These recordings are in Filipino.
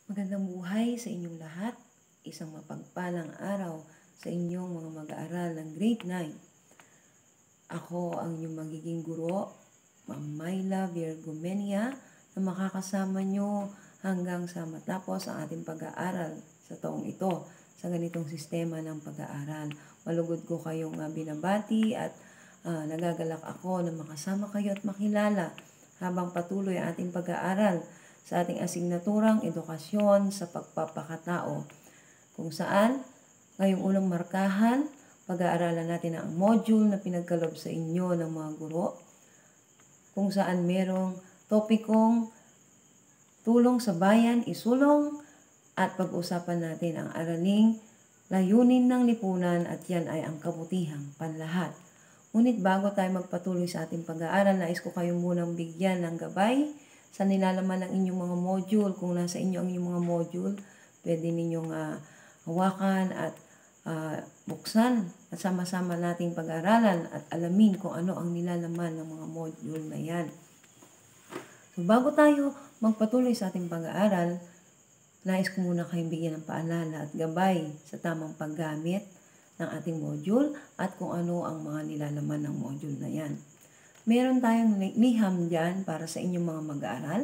Magandang buhay sa inyong lahat. Isang mapagpalang araw sa inyong mga mag-aaral ng Grade 9. Ako ang inyong magiging guro, Ma'am Myla Virgomenia, na makakasama nyo hanggang sa matapos ang ating pag-aaral sa taong ito sa ganitong sistema ng pag-aaral. Malugod ko kayong binabati at nagagalak ako na makasama kayo at makilala habang patuloy ang ating pag-aaral sa ating asignaturang edukasyon sa pagpapakatao, kung saan ngayong unang markahan, pag-aaralan natin ang module na pinagkalob sa inyo ng mga guro, kung saan merong topikong tulong sa bayan, isulong, at pag-usapan natin ang araling layunin ng lipunan at yan ay ang kabutihang panlahat. Ngunit bago tayo magpatuloy sa ating pag-aaral, nais ko kayong munang bigyan ng gabay sa nilalaman ng inyong mga module. Kung nasa inyo ang inyong mga module, pwede ninyong hawakan at buksan at sama-sama nating pag-aralan at alamin kung ano ang nilalaman ng mga module na yan. So bago tayo magpatuloy sa ating pag-aaral, nais ko muna kayong bigyan ng paalala at gabay sa tamang paggamit ng ating module at kung ano ang mga nilalaman ng module na yan. Meron tayong liham dyan para sa inyong mga mag-aaral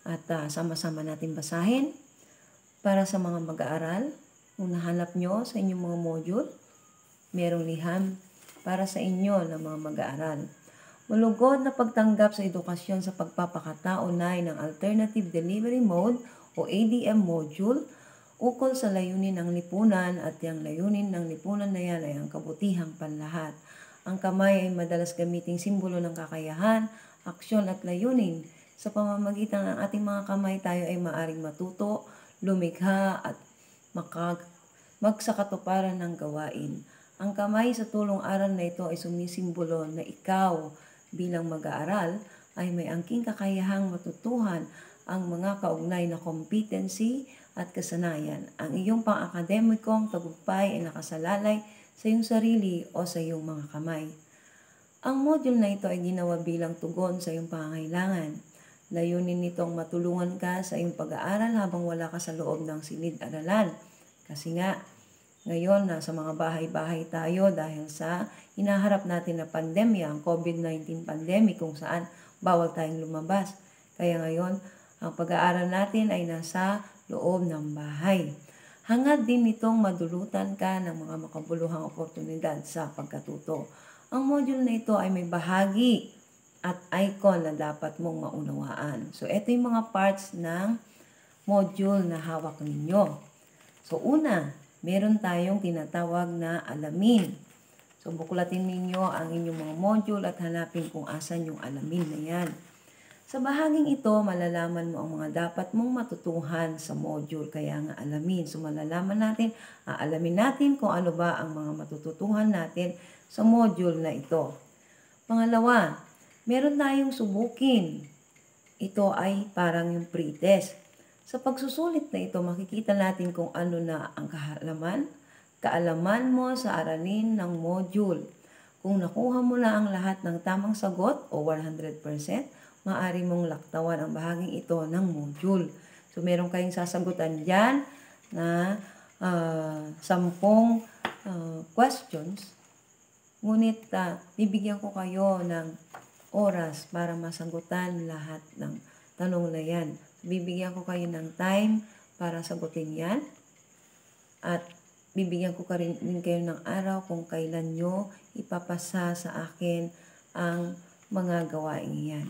at sama-sama natin basahin. Para sa mga mag-aaral, kung nahanap nyo sa inyong mga module, merong liham para sa inyo ng mga mag-aaral. Malugod na pagtanggap sa edukasyon sa pagpapakatao-ugnay ng Alternative Delivery Mode o ADM module ukol sa layunin ng lipunan at yung layunin ng lipunan na yan ay ang kabutihang panlahat. Ang kamay ay madalas gamiting simbolo ng kakayahan, aksyon at layunin. Sa pamamagitan ng ating mga kamay, tayo ay maaring matuto, lumikha at magsakatuparan ng gawain. Ang kamay sa tulong aral na ito ay sumisimbolo na ikaw bilang mag-aaral ay may angking kakayahang matutuhan ang mga kaugnay na competency at kasanayan. Ang iyong pang-akademikong tagumpay ay nakasalalay sa iyong sarili o sa iyong mga kamay. Ang module na ito ay ginawa bilang tugon sa iyong pangangailangan. Layunin nitong matulungan ka sa iyong pag-aaral habang wala ka sa loob ng silid-aralan. Kasi nga, ngayon nasa mga bahay-bahay tayo dahil sa hinaharap natin na pandemya, ang COVID-19 pandemic kung saan bawal tayong lumabas. Kaya ngayon, ang pag-aaral natin ay nasa loob ng bahay. Hangad din nitong madulutan ka ng mga makabuluhang oportunidad sa pagkatuto. Ang module na ito ay may bahagi at icon na dapat mong maunawaan. So, ito yung mga parts ng module na hawak ninyo. So, una, meron tayong tinatawag na alamin. So, buklatin ninyo ang inyong mga module at hanapin kung asan yung alamin na yan. Sa bahaging ito, malalaman mo ang mga dapat mong matutuhan sa module, kaya nga alamin. So, aalamin natin kung ano ba ang mga matututuhan natin sa module na ito. Pangalawa, meron tayong subukin. Ito ay parang yung pre-test. Sa pagsusulit na ito, makikita natin kung ano na ang kaalaman mo sa aralin ng module. Kung nakuha mo na ang lahat ng tamang sagot o 100%, maaari mong laktawan ang bahaging ito ng module. So, meron kayong sasagutan dyan na 10 questions. Ngunit, bibigyan ko kayo ng oras para masagutan lahat ng tanong na yan. Bibigyan ko kayo ng time para sagutin yan. At bibigyan ko din kayo ng araw kung kailan nyo ipapasa sa akin ang mga gawain yan.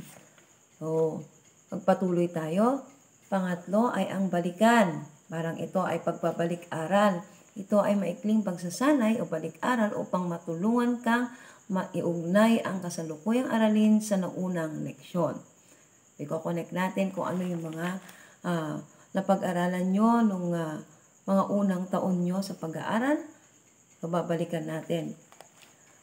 So, magpatuloy tayo. Pangatlo ay ang balikan. Parang ito ay pagbabalik-aral. Ito ay maikling pagsasanay o balik-aral upang matulungan kang maiugnay ang kasalukuyang aralin sa naunang leksyon. I-connect natin kung ano yung mga napag-aralan nyo nung mga unang taon nyo sa pag-aaral. Babalikan natin.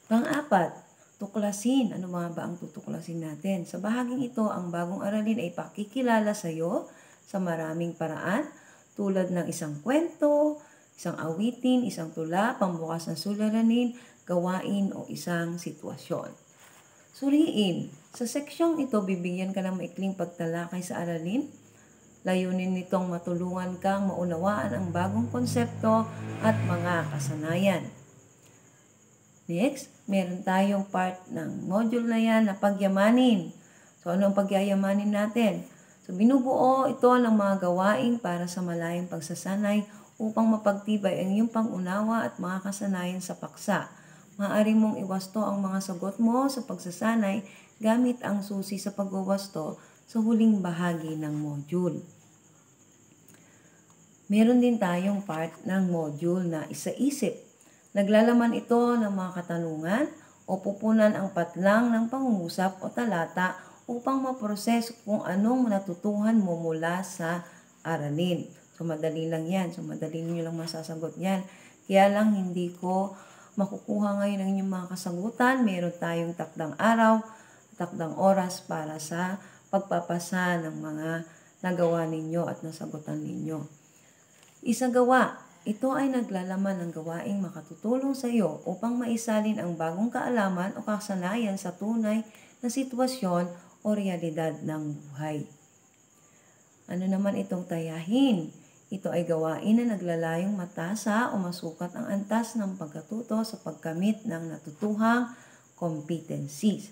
Pang-apat, tuklasin. Ano mga ba ang tutuklasin natin? Sa bahaging ito, ang bagong aralin ay pakikilala sa iyo sa maraming paraan tulad ng isang kwento, isang awitin, isang tula, pambukas ng suliranin, gawain o isang sitwasyon. Suriin. Sa seksyong ito, bibigyan ka ng maikling pagtalakay sa aralin. Layunin nitong matulungan kang maunawaan ang bagong konsepto at mga kasanayan. Next, meron tayong part ng module na yan na pagyamanin. So, ano ang pagyayamanin natin? So, binubuo ito ng mga gawain para sa malayang pagsasanay upang mapagtibay ang iyong pangunawa at mga kasanayan sa paksa. Maaari mong iwasto ang mga sagot mo sa pagsasanay gamit ang susi sa pagwawasto sa huling bahagi ng module. Meron din tayong part ng module na isa-isip. Naglalaman ito ng mga katanungan o pupunan ang patlang ng pangungusap o talata upang maproseso kung anong natutuhan mo mula sa aralin. So, madali lang yan. So, madali niyo lang masasagot yan. Kaya lang hindi ko makukuha ngayon ang inyong mga kasagutan. Meron tayong takdang araw, takdang oras para sa pagpapasa ng mga nagawa ninyo at nasagutan ninyo. Isagawa. Ito ay naglalaman ng gawaing makatutulong sa iyo upang maisalin ang bagong kaalaman o kasanayan sa tunay na sitwasyon o realidad ng buhay. Ano naman itong tayahin? Ito ay gawain na naglalayong matasa o masukat ang antas ng pagkatuto sa pagkamit ng natutuhang competencies.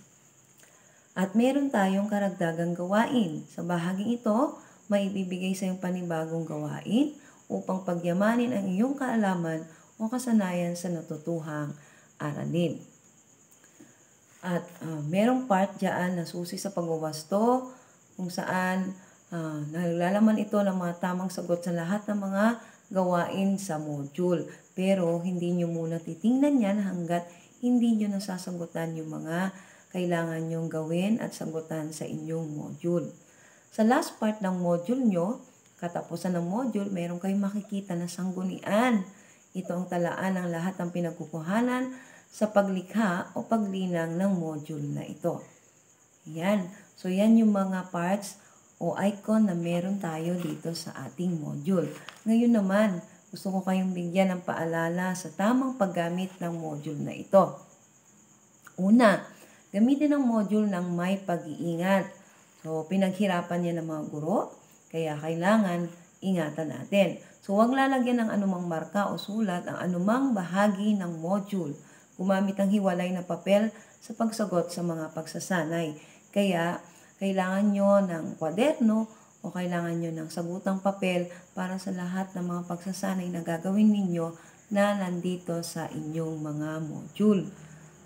At meron tayong karagdagang gawain. Sa bahaging ito, may ibibigay sa iyong panibagong gawain upang pagyamanin ang iyong kaalaman o kasanayan sa natutuhang aralin. At merong part dyan na susi sa pagwawasto kung saan naglalaman ito ng mga tamang sagot sa lahat ng mga gawain sa module. Pero hindi nyo muna titingnan yan hanggat hindi nyo nasasagutan yung mga kailangan nyong gawin at sagutan sa inyong module. Sa last part ng module nyo, katapusan ng module, meron kayong makikita na sanggunian. Ito ang talaan ng lahat ng pinagkukuhanan sa paglikha o paglinang ng module na ito. Yan. So, yan yung mga parts o icon na meron tayo dito sa ating module. Ngayon naman, gusto ko kayong bigyan ng paalala sa tamang paggamit ng module na ito. Una, gamitin ang module ng may pag-iingat. So, pinaghirapan niya ng mga guro. Kaya kailangan ingatan natin. So, huwag lalagyan ng anumang marka o sulat ang anumang bahagi ng module. Gumamit ng hiwalay na papel sa pagsagot sa mga pagsasanay. Kaya, kailangan nyo ng kwaderno o kailangan nyo ng sagutang papel para sa lahat ng mga pagsasanay na gagawin ninyo na nandito sa inyong mga module.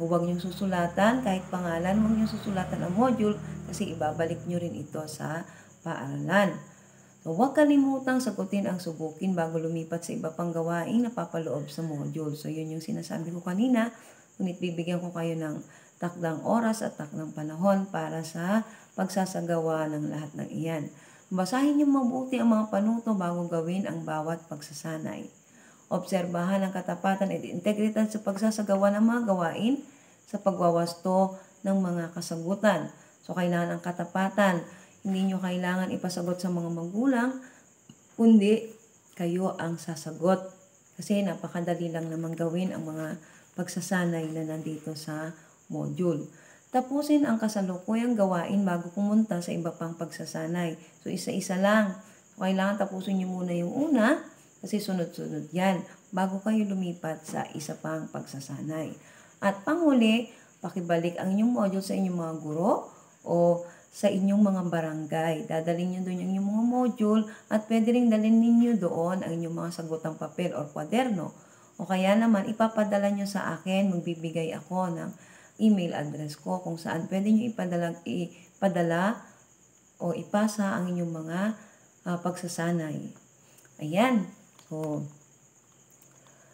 Huwag nyo susulatan, kahit pangalan, huwag nyo susulatan ang module kasi ibabalik nyo rin ito sa paaralan. So, huwag kalimutang sagutin ang subukin bago lumipat sa iba pang gawain na papaloob sa module. So, yun yung sinasabi ko kanina. Ngunit bibigyan ko kayo ng takdang oras at takdang panahon para sa pagsasagawa ng lahat ng iyan. Basahin niyo mabuti ang mga panuto bago gawin ang bawat pagsasanay. Obserbahan ang katapatan at integridad sa pagsasagawa ng mga gawain sa pagwawasto ng mga kasagutan. So, kailangan ang katapatan. Hindi nyo kailangan ipasagot sa mga magulang, kundi kayo ang sasagot. Kasi napakadali lang naman gawin ang mga pagsasanay na nandito sa module. Tapusin ang kasalukuyang gawain bago pumunta sa iba pang pagsasanay. So, isa-isa lang. So, kailangan tapusin nyo muna yung una, kasi sunod-sunod yan, bago kayo lumipat sa isa pang pagsasanay. At panghuli, pakibalik ang inyong module sa inyong mga guro o sa inyong mga barangay. Dadalhin nyo doon yung inyong mga module at pwede rin dalhin ninyo doon ang inyong mga sagutang papel o kwaderno. O kaya naman, ipapadala nyo sa akin, magbibigay ako ng email address ko kung saan pwede nyo ipadala o ipasa ang inyong mga pagsasanay. Ayan. So,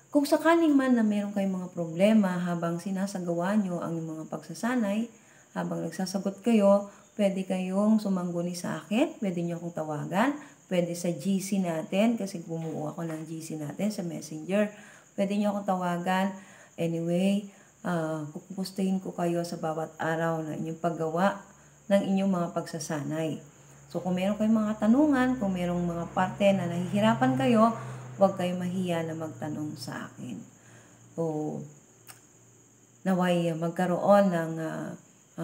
kung sakaling man na meron kayong mga problema habang sinasagawa nyo ang mga pagsasanay, habang nagsasagot kayo, pwede kayong sumangguni sa akin, pwede nyo akong tawagan, pwede sa GC natin, kasi bumuo ako ng GC natin sa Messenger. Pwede nyo akong tawagan. Anyway, kukupustahin ko kayo sa bawat araw na inyong paggawa ng inyong mga pagsasanay. So, kung meron kayong mga tanungan, kung merong mga parte na nahihirapan kayo, huwag kayong mahiya na magtanong sa akin. So, naway magkaroon ng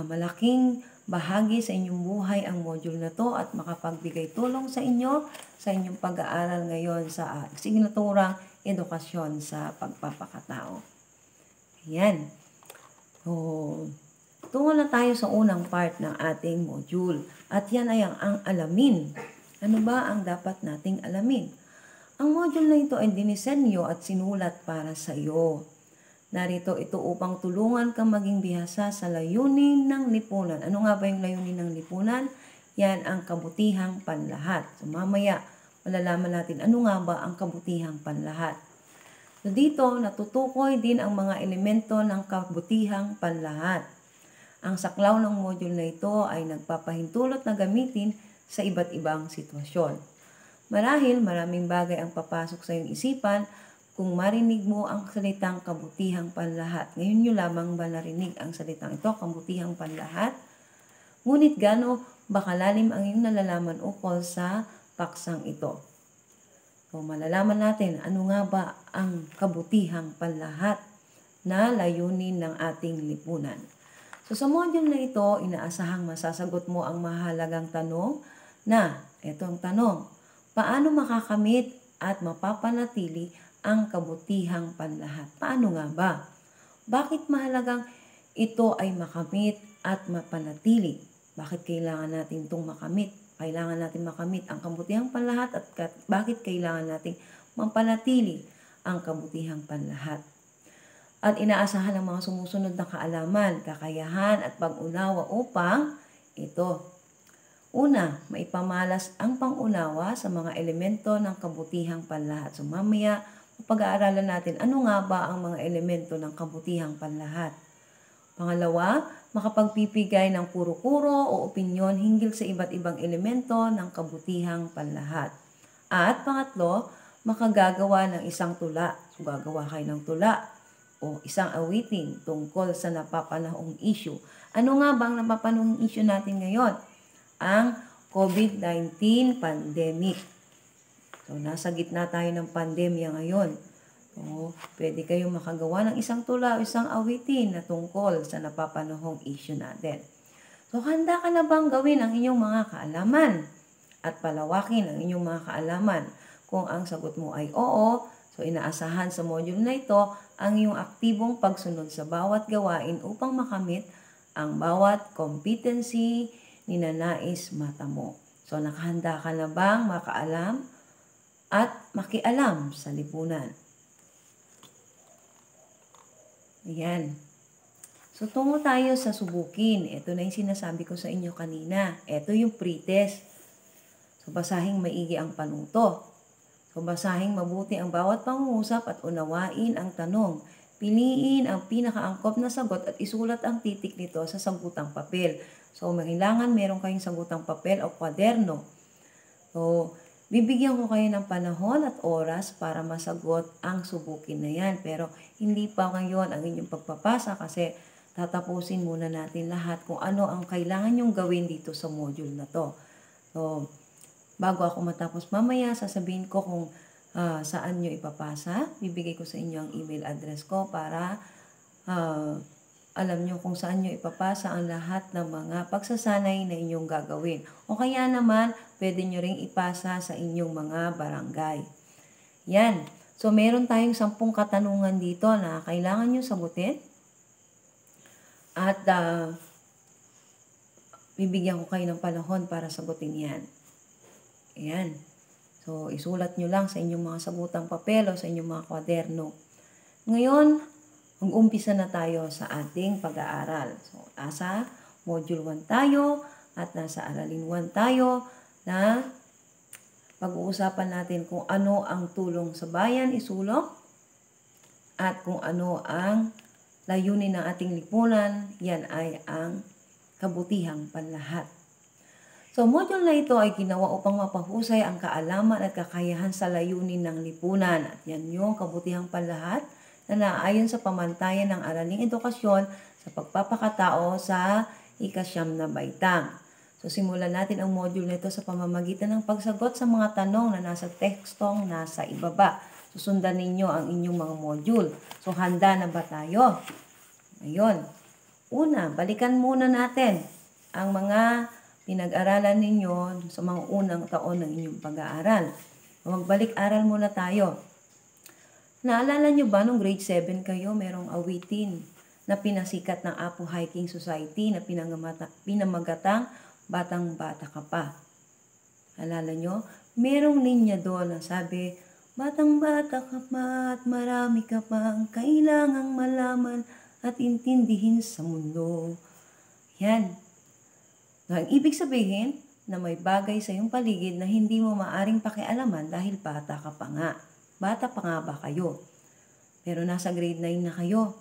malaking bahagi sa inyong buhay ang module na to at makapagbigay tulong sa inyo sa inyong pag-aaral ngayon sa asignaturang edukasyon sa pagpapakatao. Ayan. So, tungo na tayo sa unang part ng ating module. At yan ay ang alamin. Ano ba ang dapat nating alamin? Ang module na ito ay dinisenyo at sinulat para sa iyo. Narito ito upang tulungan kang maging bihasa sa layunin ng lipunan. Ano nga ba yung layunin ng lipunan? Yan ang kabutihang panlahat. So mamaya, malalaman natin ano nga ba ang kabutihang panlahat. So dito, natutukoy din ang mga elemento ng kabutihang panlahat. Ang saklaw ng module na ito ay nagpapahintulot na gamitin sa iba't ibang sitwasyon. Marahil maraming bagay ang papasok sa iyong isipan kung marinig mo ang salitang kabutihang panlahat. Ngayon nyo lamang ba narinig ang salitang ito, kabutihang panlahat? Ngunit gaano ba kalalim ang iyong nalalaman ukol sa paksang ito? So malalaman natin ano nga ba ang kabutihang panlahat na layunin ng ating lipunan. So sa module na ito, inaasahang masasagot mo ang mahalagang tanong na, ito ang tanong, paano makakamit at mapapanatili ang kabutihang panlahat? Paano nga ba? Bakit mahalagang ito ay makamit at mapanatili? Bakit kailangan natin itong makamit? Kailangan natin makamit ang kabutihang panlahat at bakit kailangan natin mapanatili ang kabutihang panlahat? At inaasahan ng mga sumusunod na kaalaman, kakayahan at pag-unawa upang ito. Una, maipamalas ang pang-unawa sa mga elemento ng kabutihang panlahat. So mamaya, pag-aaralan natin ano nga ba ang mga elemento ng kabutihang panlahat. Pangalawa, makapagpipigay ng kuro-kuro o opinyon hinggil sa iba't ibang elemento ng kabutihang panlahat. At pangatlo, makagagawa ng isang tula. So gagawa kayo ng tula o isang awitin tungkol sa napapanahong issue. Ano nga ba ang napapanahong issue natin ngayon? Ang COVID-19 pandemic. So, nasa gitna tayo ng pandemya ngayon. So, pwede kayong makagawa ng isang tula o isang awitin na tungkol sa napapanahong issue natin. So, handa ka na bang gawin ang inyong mga kaalaman at palawakin ang inyong mga kaalaman? Kung ang sagot mo ay oo, so inaasahan sa module na ito ang iyong aktibong pagsunod sa bawat gawain upang makamit ang bawat competency ninanais mata mo. So, nakahanda ka na bang makaalam at makialam sa lipunan? Ayan. So, tungo tayo sa subukin. Ito na yung sinasabi ko sa inyo kanina. Ito yung pretest. So, basahing maigi ang panuto. So, basahing mabuti ang bawat pangungusap at unawain ang tanong. Piliin ang pinakaangkop na sagot at isulat ang titik nito sa sagutang papel. So, kailangan meron kayong sagutang papel o kwaderno. So, bibigyan ko kayo ng panahon at oras para masagot ang subukin na yan. Pero hindi pa ngayon ang inyong pagpapasa kasi tatapusin muna natin lahat kung ano ang kailangan nyong gawin dito sa module na to. So, bago ako matapos mamaya, sasabihin ko kung saan nyo ipapasa. Bibigay ko sa inyo ang email address ko para alam nyo kung saan nyo ipapasa ang lahat ng mga pagsasanay na inyong gagawin. O kaya naman, pwede nyo ring ipasa sa inyong mga barangay. Yan. So, meron tayong 10 katanungan dito na kailangan nyo sagutin. At bibigyan ko kayo ng panahon para sagutin yan. Ayan. So, isulat nyo lang sa inyong mga sagutang papel o sa inyong mga kwaderno. Ngayon, mag-umpisa na tayo sa ating pag-aaral. So, nasa Module 1 tayo at nasa Aralin 1 tayo na pag-uusapan natin kung ano ang tulong sa bayan isulong at kung ano ang layunin ng ating lipunan. Yan ay ang kabutihang panlahat. So, module na ito ay ginawa upang mapahusay ang kaalaman at kakayahan sa layunin ng lipunan. At yan yung kabutihang panlahat na naayon sa pamantayan ng araling edukasyon sa pagpapakatao sa ika-9 na baitang. So, simulan natin ang module na ito sa pamamagitan ng pagsagot sa mga tanong na nasa tekstong nasa ibaba. Susundan ninyo ang inyong mga module. So, handa na ba tayo? Ngayon, una, balikan muna natin ang mga pinag-aralan ninyo sa mga unang taon ng inyong pag-aaral. Magbalik-aral muna tayo. Naalala nyo ba nung grade 7 kayo, merong awitin na pinasikat ng Apo Hiking Society na pinamagatang Batang Bata Ka Pa? Alala nyo? Merong linya doon na sabi, Batang bata ka pa at marami ka pang kailangang malaman at intindihin sa mundo. Yan. Ang ibig sabihin na may bagay sa iyong paligid na hindi mo maaring pakialaman dahil bata ka pa nga. Bata pa nga ba kayo? Pero nasa grade 9 na kayo.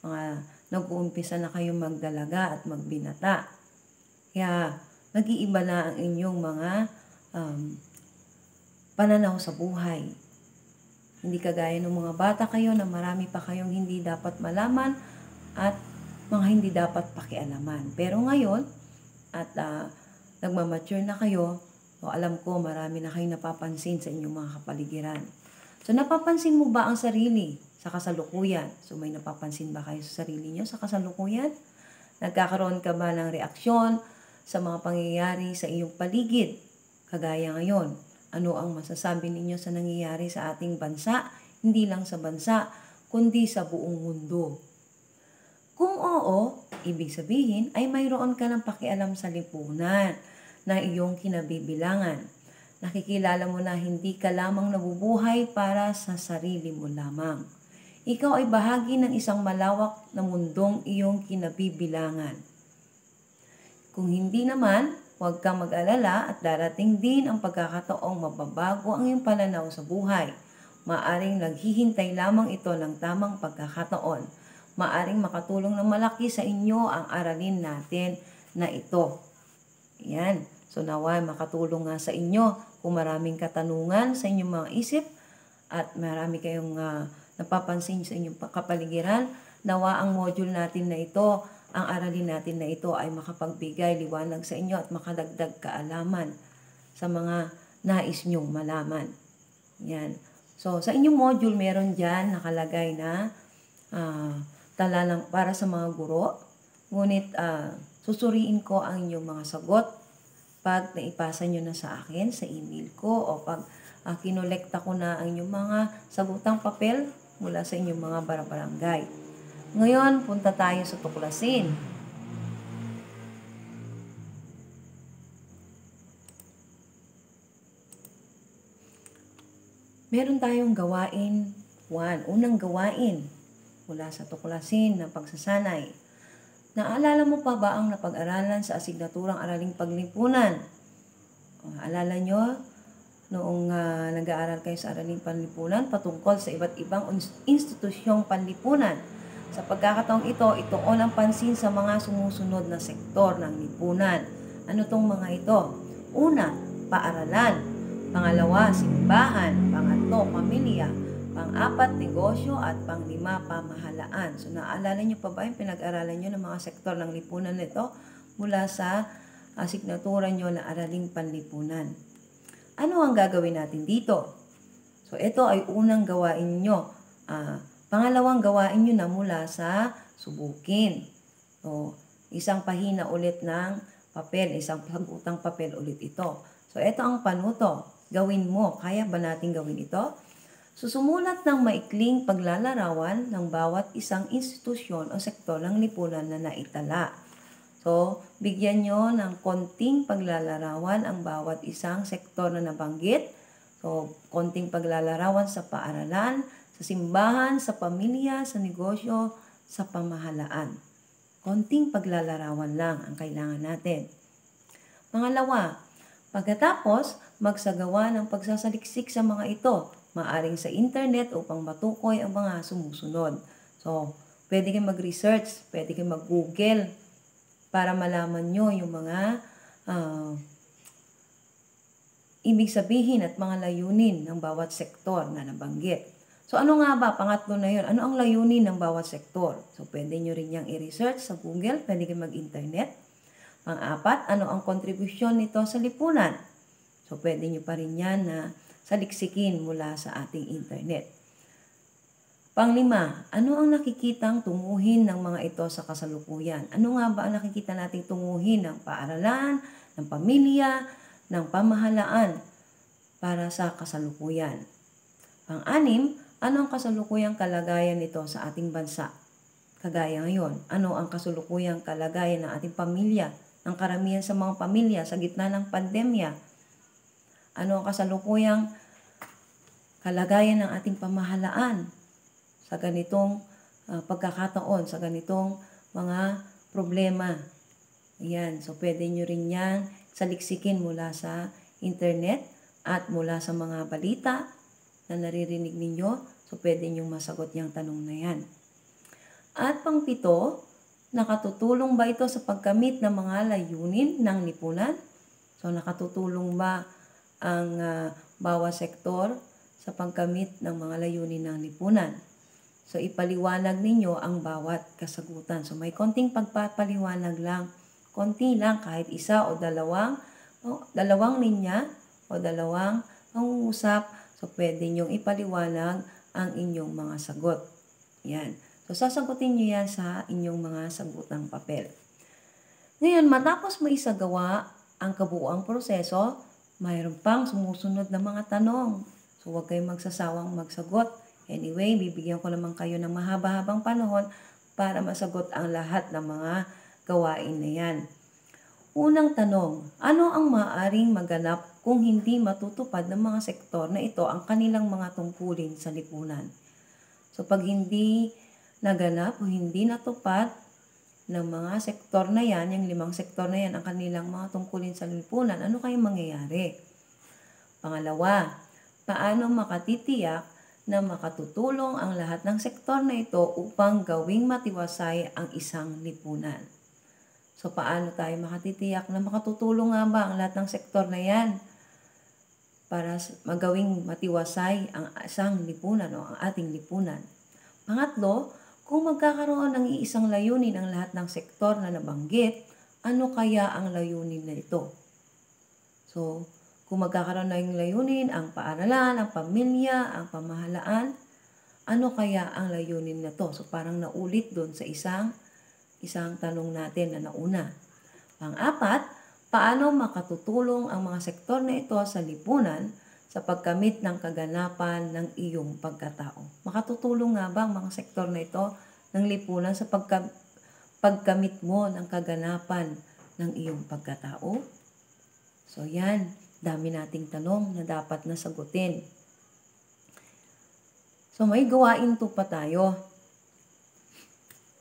Mga nag-uumpisa na kayong magdalaga at magbinata. Kaya nag-iiba na ang inyong mga pananaw sa buhay. Hindi kagaya ng mga bata kayo na marami pa kayong hindi dapat malaman at mga hindi dapat pakialaman. Pero ngayon, at nagmamature na kayo, so alam ko marami na kayong napapansin sa inyong mga kapaligiran. So napapansin mo ba ang sarili sa kasalukuyan? So may napapansin ba kayo sa sarili nyo sa kasalukuyan? Nagkakaroon ka ba ng reaksyon sa mga pangyayari sa iyong paligid? Kagaya ngayon, ano ang masasabi ninyo sa nangyayari sa ating bansa? Hindi lang sa bansa, kundi sa buong mundo. Kung oo, ibig sabihin ay mayroon ka ng pakialam sa lipunan na iyong kinabibilangan. Nakikilala mo na hindi ka lamang nabubuhay para sa sarili mo lamang. Ikaw ay bahagi ng isang malawak na mundong iyong kinabibilangan. Kung hindi naman, huwag kang mag-alala at darating din ang pagkakataong mababago ang iyong pananaw sa buhay. Maaring naghihintay lamang ito ng tamang pagkakataon. Maaring makatulong ng malaki sa inyo ang aralin natin na ito. Yan. So naway makatulong nga sa inyo kung maraming katanungan sa inyong mga isip at marami kayong napapansin sa inyong kapaligiran. Nawa ang module natin na ito, ang aralin natin na ito ay makapagbigay liwanag sa inyo at makadagdag kaalaman sa mga nais nyong malaman. Yan. So, sa inyong module, meron dyan nakalagay na tala lang para sa mga guro. Ngunit, susuriin ko ang inyong mga sagot pag naipasa nyo na sa akin sa email ko o pag kinolekta ko na ang inyong mga sagutang papel mula sa inyong mga barangay. Ngayon, punta tayo sa tuklasin. Meron tayong gawain 1. Unang gawain mula sa tuklasin ng pagsasanay. Naalala mo pa ba ang napag-aralan sa asignaturang Araling Panlipunan? Alala nyo, noong nag-aaral kayo sa Araling Panlipunan patungkol sa iba't ibang institusyong panlipunan. Sa pagkakataong ito, ituon ang pansin sa mga sumusunod na sektor ng lipunan. Ano tong mga ito? Una, paaralan. Pangalawa, simbahan. Pangatlo, pamilya. Pang-apat, negosyo. At pang-lima, pamahalaan. So, naalala nyo pa ba yung pinag-aralan nyo ng mga sektor ng lipunan nito mula sa asignatura nyo na Araling Panlipunan? Ano ang gagawin natin dito? So, ito ay unang gawain nyo. Pangalawang gawain nyo na mula sa subukin. So, isang pahina ulit ng papel, isang sagutang papel ulit ito. So, ito ang panuto. Gawin mo. Kaya ba natin gawin ito? Susumulat ng maikling paglalarawan ng bawat isang institusyon o sektor ng lipunan na naitala. So, bigyan nyo ng konting paglalarawan ang bawat isang sektor na nabanggit. So, konting paglalarawan sa paaralan, sa simbahan, sa pamilya, sa negosyo, sa pamahalaan. Konting paglalarawan lang ang kailangan natin. Pangalawa, pagkatapos, magsagawa ng pagsasaliksik sa mga ito, maaring sa internet upang matukoy ang mga sumusunod. So, pwede kayong mag-research, pwede kayong mag-google para malaman nyo yung mga ibig sabihin at mga layunin ng bawat sektor na nabanggit. So, ano nga ba? Pangatlo na yun. Ano ang layunin ng bawat sektor? So, pwede nyo rin yang i-research sa Google. Pwede kayo mag-internet. Pang-apat, ano ang kontribusyon nito sa lipunan? So, pwede nyo pa rin yan na saliksikin mula sa ating internet. Panglima, ano ang nakikitang tunguhin ng mga ito sa kasalukuyan? Ano nga ba ang nakikita nating tunguhin ng paaralan, ng pamilya, ng pamahalaan para sa kasalukuyan? Pang-anim, ano ang kasalukuyang kalagayan nito sa ating bansa? Kagaya ngayon, ano ang kasalukuyang kalagayan ng ating pamilya, ng karamihan sa mga pamilya sa gitna ng pandemya? Ano ang kasalukuyang kalagayan ng ating pamahalaan sa ganitong pagkakataon, sa ganitong mga problema? Ayan, so pwede nyo rin yan saliksikin mula sa internet at mula sa mga balita na naririnig ninyo. So pwede nyo masagot yung tanong na yan. At pang-pito, nakatutulong ba ito sa pagkamit ng mga layunin ng lipunan? So nakatutulong ba ang bawat sektor sa pagkamit ng mga layunin ng lipunan? So, ipaliwanag ninyo ang bawat kasagutan. So, may konting pagpapaliwanag lang. Konti lang, kahit isa o dalawang linya o dalawang pangungusap. So, pwede nyong ipaliwanag ang inyong mga sagot. Yan. So, sasagutin nyo yan sa inyong mga sagutang papel. Ngayon, matapos maisagawa ang kabuuang proseso, mayroon pang sumusunod na mga tanong. So, huwag kayong magsasawang magsagot. Anyway, bibigyan ko naman kayo ng mahaba-habang panahon para masagot ang lahat ng mga gawain na yan. Unang tanong, ano ang maaaring maganap kung hindi matutupad ng mga sektor na ito ang kanilang mga tungkulin sa lipunan? So, pag hindi naganap o hindi natupad ng mga sektor na yan, yung 5 sektor na yan, ang kanilang mga tungkulin sa lipunan, ano kayong mangyayari? Pangalawa, paano makatitiyak na makatutulong ang lahat ng sektor na ito upang gawing matiwasay ang isang lipunan? So, paano tayo makatitiyak na makatutulong nga ba ang lahat ng sektor na yan para magawing matiwasay ang isang lipunan o ang ating lipunan? Pangatlo, kung magkakaroon ng iisang layunin ang lahat ng sektor na nabanggit, ano kaya ang layunin na ito? So, kung magkakaroon ng layunin ang paaralan, ang pamilya, ang pamahalaan, ano kaya ang layunin na to? So, parang naulit doon sa isang tanong natin na nauna. Pang-apat, paano makatutulong ang mga sektor na ito sa lipunan sa pagkamit ng kaganapan ng iyong pagkatao? Makatutulong nga ba ang mga sektor na ito ng lipunan sa pagkamit mo ng kaganapan ng iyong pagkatao? So yan, dami nating tanong na dapat na sagutin. So may gawain 2 pa tayo.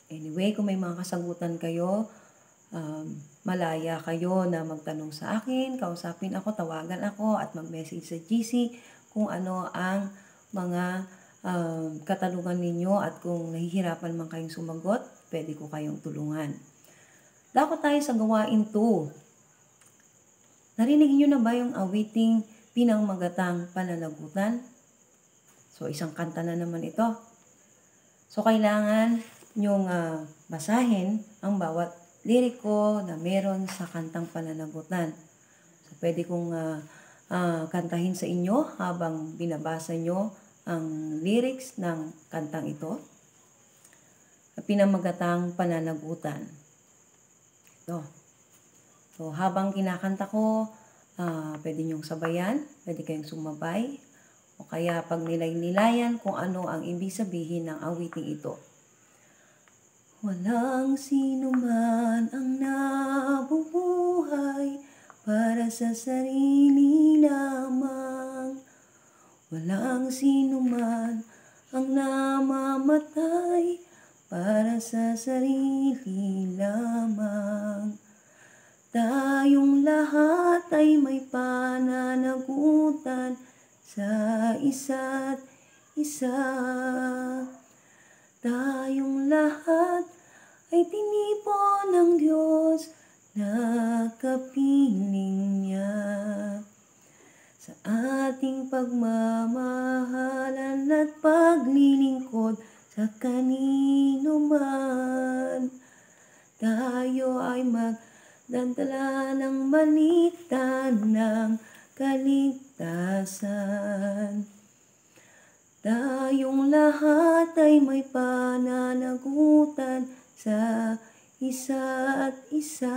Anyway, kung may mga kasagutan kayo, malaya kayo na magtanong sa akin, kausapin ako, tawagan ako at mag-message sa GC kung ano ang mga katanungan ninyo at kung nahihirapan man kayong sumagot, pwede ko kayong tulungan. Dako tayo sa gawain 2. Narinig niyo na ba yung awiting Pinangmagatang Pananagutan? So, isang kanta na naman ito. So, kailangan nyong basahin ang bawat liriko na meron sa kantang pananagutan. So, pwede kong kantahin sa inyo habang binabasa nyo ang lyrics ng kantang ito. Pinangmagatang Pananagutan. Ito. So, habang kinakanta ko, pwede nyong sabayan, pwede kayong sumabay, o kaya pag nilay-nilayan kung ano ang ibig sabihin ng awiting ito. Walang sino man ang nabubuhay para sa sarili lamang. Walang sino man ang namamatay para sa sarili lamang. Tayong lahat ay may pananagutan sa isa't isa. Tayong lahat ay tinipon ng Diyos na kapiling niya. Sa ating pagmamahalan at paglilingkod sa kanino man, tayo ay magdadala ng balita ng kaligtasan. Tayong lahat ay may pananagutan sa isa't isa.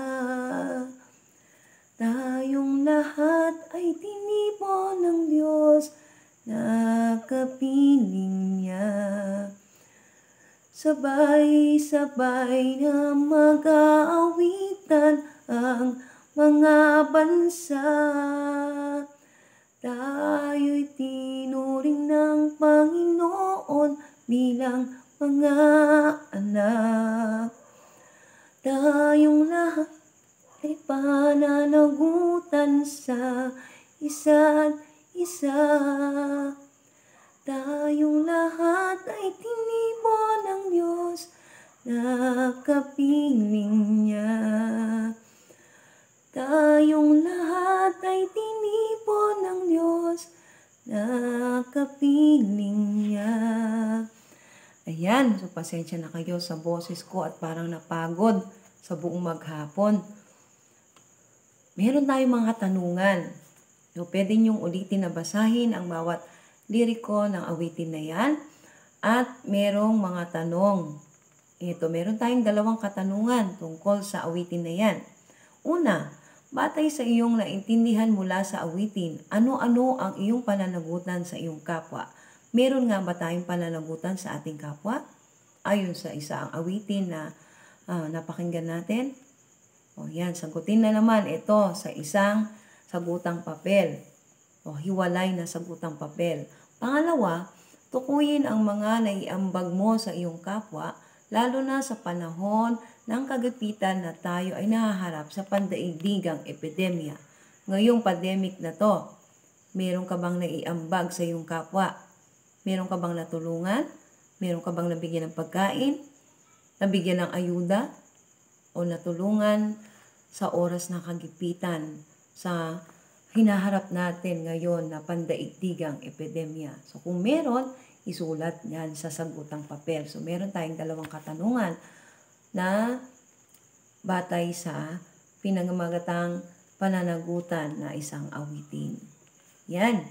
Tayong lahat ay tinipon ng Diyos na kapiling niya. Sabay-sabay na mag-aawitan ang mga bansa. Tayo'y tinuring ng Panginoon bilang mga anak. Tayong lahat ay pananagutan sa isa't isa. Tayong lahat ay tinipon ng Diyos na kapiling niya. Tayong lahat ay tinipon ng Diyos na kapiling niya. Ayan, so pasensya na kayo sa boses ko at parang napagod sa buong maghapon. Meron tayong mga tanungan. So, pwede niyong ulitin na basahin ang bawat liriko ng awitin na yan. At merong mga tanong. Ito, meron tayong 2 katanungan tungkol sa awitin na yan. Una, batay sa iyong naintindihan mula sa awitin, ano-ano ang iyong pananagutan sa iyong kapwa? Meron nga ba tayong pananagutan sa ating kapwa? Ayon sa isang awitin na napakinggan natin. O yan, sagutin na naman ito sa isang sagutang papel. O hiwalay na sagutang papel. Pangalawa, tukuyin ang mga naiambag mo sa iyong kapwa, lalo na sa panahon ng kagipitan na tayo ay nahaharap sa pandaigdigang epidemya. Ngayong pandemic na to, meron ka bang naiambag sa iyong kapwa? Meron ka bang natulungan? Meron ka bang nabigyan ng pagkain? Nabigyan ng ayuda? O natulungan sa oras na kagipitan sa hinaharap natin ngayon na pandaigdigang epidemya? So kung meron, isulat yan sa sagutang papel. So meron tayong 2 katanungan na batay sa pinangamagatang pananagutan na isang awitin. Yan.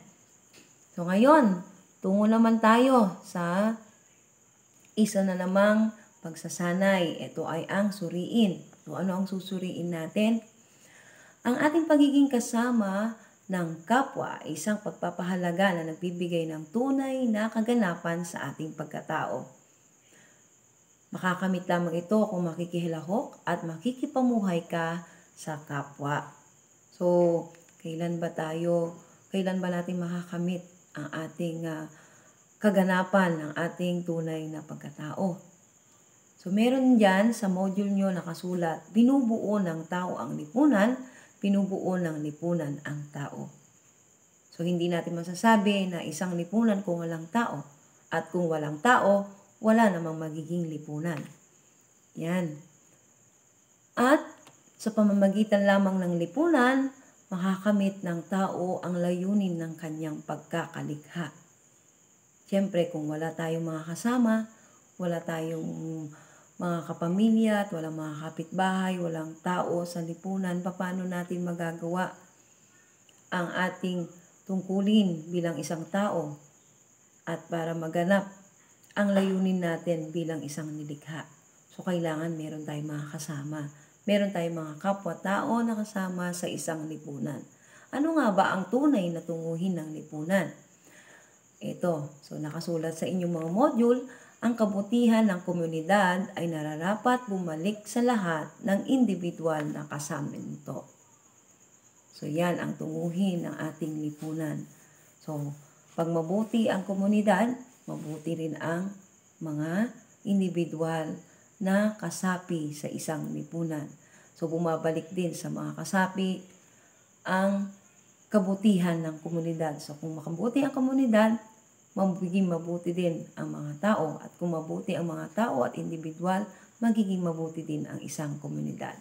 So ngayon, tungo naman tayo sa isa na namang pagsasanay. Ito ay ang suriin. So ano ang susuriin natin? Ang ating pagiging kasama ng kapwa ay isang pagpapahalaga na nagbibigay ng tunay na kaganapan sa ating pagkatao. Makakamit lamang ito kung makikihilahok at makikipamuhay ka sa kapwa. So, kailan ba natin makakamit ang ating kaganapan ng ating tunay na pagkatao? So, meron dyan sa module nyo nakasulat, binubuo ng tao ang lipunan, binubuo ng lipunan ang tao. So, hindi natin masasabi na isang lipunan kung walang tao. At kung walang tao, wala namang magiging lipunan. Yan. At sa pamamagitan lamang ng lipunan, makakamit ng tao ang layunin ng kanyang pagkakalikha. Siyempre, kung wala tayong mga kasama, wala tayong mga kapamilya at walang mga kapitbahay, walang tao sa lipunan, paano natin magagawa ang ating tungkulin bilang isang tao at para maganap ang layunin natin bilang isang nilikha? So, kailangan meron tayong mga kasama. Meron tayong mga kapwa-tao na kasama sa isang lipunan. Ano nga ba ang tunay na tunguhin ng lipunan? Ito, so nakasulat sa inyong mga module, ang kabutihan ng komunidad ay nararapat bumalik sa lahat ng individual na kasama nito. So yan ang tunguhin ng ating lipunan. So pag mabuti ang komunidad, mabuti rin ang mga individual na kasapi sa isang lipunan. So bumabalik din sa mga kasapi ang kabutihan ng komunidad. So kung makabuti ang komunidad, magiging mabuti din ang mga tao. At kung mabuti ang mga tao at individual, magiging mabuti din ang isang komunidad.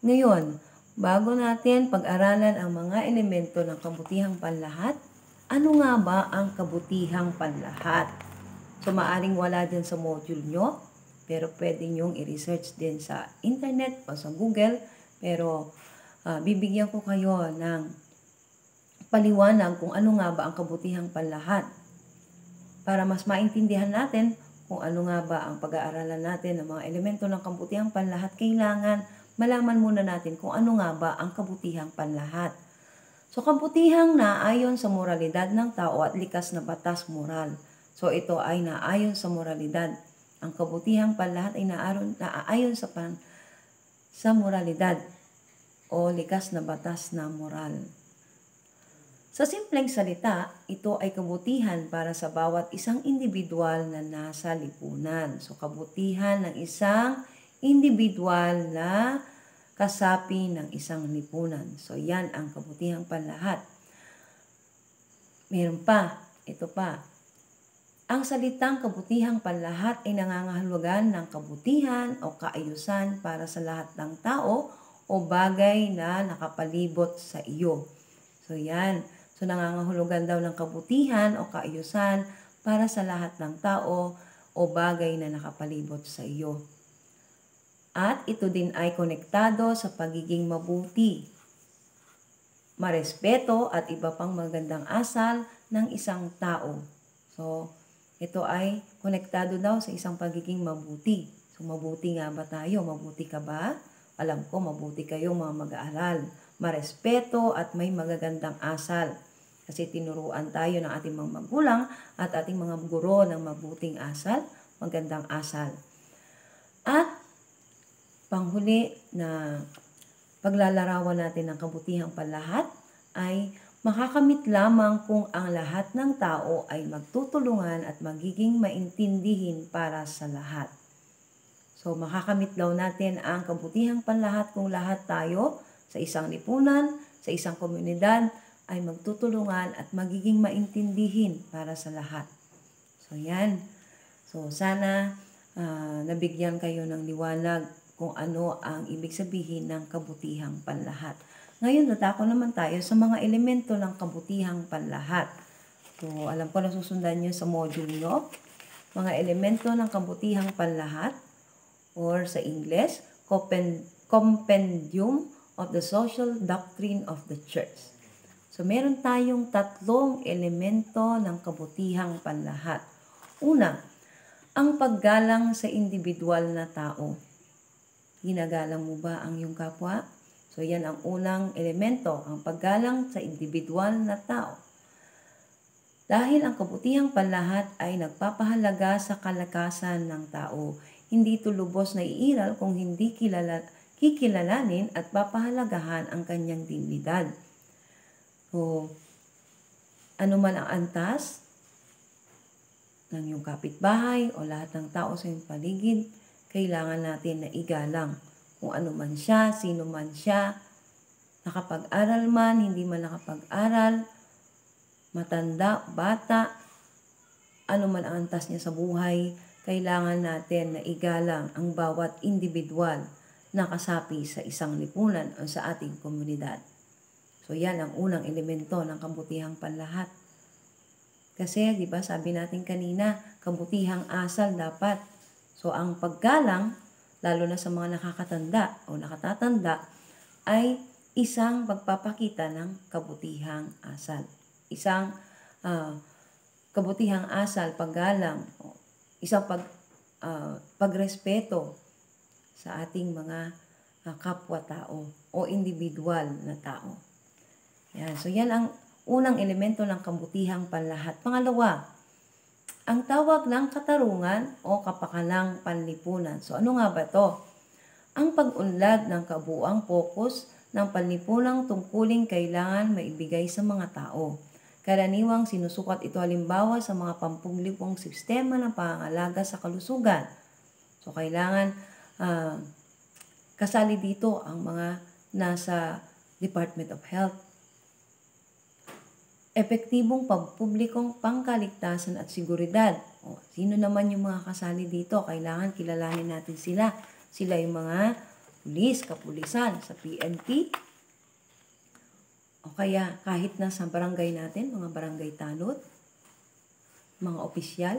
Ngayon, bago natin pag-aralan ang mga elemento ng kabutihang panlahat, ano nga ba ang kabutihang panlahat? So, maaring wala din sa module nyo, pero pwede nyong i-research din sa internet o sa Google. Pero, bibigyan ko kayo ng paliwanag kung ano nga ba ang kabutihang panlahat. para mas maintindihan natin kung ano nga ba ang pag-aaralan natin ng mga elemento ng kabutihang panlahat, kailangan malaman muna natin kung ano nga ba ang kabutihang panlahat. So, kabutihang naayon sa moralidad ng tao at likas na batas moral. So, ito ay naayon sa moralidad. Ang kabutihang panlahat ay naayon sa moralidad o likas na batas na moral. Sa simpleng salita, ito ay kabutihan para sa bawat isang individual na nasa lipunan. So, kabutihan ng isang individual na kasapi ng isang lipunan. So, yan ang kabutihang panlahat. Meron pa, ito pa. Ang salitang kabutihang panlahat ay nangangahulugan ng kabutihan o kaayusan para sa lahat ng tao o bagay na nakapalibot sa iyo. So, yan. So, nangangahulugan daw ng kabutihan o kaayusan para sa lahat ng tao o bagay na nakapalibot sa iyo. At ito din ay konektado sa pagiging mabuti, marespeto at iba pang magandang asal ng isang tao. So, ito ay konektado daw sa isang pagiging mabuti. So, mabuti nga ba tayo? Mabuti ka ba? Alam ko, mabuti kayong mga mag-aaral. Marespeto at may magagandang asal. Kasi tinuruan tayo ng ating mga magulang at ating mga guro ng mabuting asal, magandang asal. At panghuli na paglalarawan natin ng kabutihang panlahat ay makakamit lamang kung ang lahat ng tao ay magtutulungan at magiging maintindihin para sa lahat. So, makakamit daw natin ang kabutihang panlahat kung lahat tayo sa isang lipunan, sa isang komunidad ay magtutulungan at magiging maintindihin para sa lahat. So, yan. So, sana nabigyan kayo ng liwanag kung ano ang ibig sabihin ng kabutihang panlahat. Ngayon, tatako naman tayo sa mga elemento ng kabutihang panlahat. So, alam ko nasusundan nyo sa module nyo. Mga elemento ng kabutihang panlahat or sa English, Compendium of the Social Doctrine of the Church. So, meron tayong 3 elemento ng kabutihang panlahat. Una, ang paggalang sa individual na tao. Ginagalang mo ba ang iyong kapwa? So, yan ang unang elemento, ang paggalang sa individual na tao. Dahil ang kabutihang panlahat ay nagpapahalaga sa kalakasan ng tao, hindi ito lubos na iiral kung hindi kikilalanin at papahalagahan ang kanyang dignidad. So, ano man ang antas ng iyong kapitbahay o lahat ng tao sa iyong paligid, kailangan natin na igalang kung ano man siya, sino man siya, nakapag-aral man, hindi man nakapag-aral, matanda, bata, ano man ang antas niya sa buhay, kailangan natin na igalang ang bawat individual na kasapi sa isang lipunan o sa ating komunidad. So, yan ang unang elemento ng kabutihang panlahat. Kasi, di ba, sabi natin kanina, kabutihang asal dapat. So, ang paggalang, lalo na sa mga nakakatanda o nakatatanda, ay isang pagpapakita ng kabutihang asal. Isang kabutihang asal, paggalang, isang pagrespeto sa ating mga kapwa-tao o individual na tao. Yan. So, yan ang unang elemento ng kabutihang panlahat. Pangalawa, ang tawag ng katarungan o kapakanan panlipunan. So, ano nga ba ito? Ang pag-unlad ng kabuuang focus ng panlipunang tungkuling kailangan maibigay sa mga tao. Karaniwang sinusukat ito halimbawa sa mga pampublikong sistema ng pangangalaga sa kalusugan. So, kailangan kasali dito ang mga nasa Department of Health. Epektibong pampublikong pangkaligtasan at seguridad. O, sino naman yung mga kasali dito? Kailangan kilalanin natin sila. Sila yung mga pulis, kapulisan sa PNP. O kaya kahit na sa barangay natin, mga barangay tanod, mga opisyal.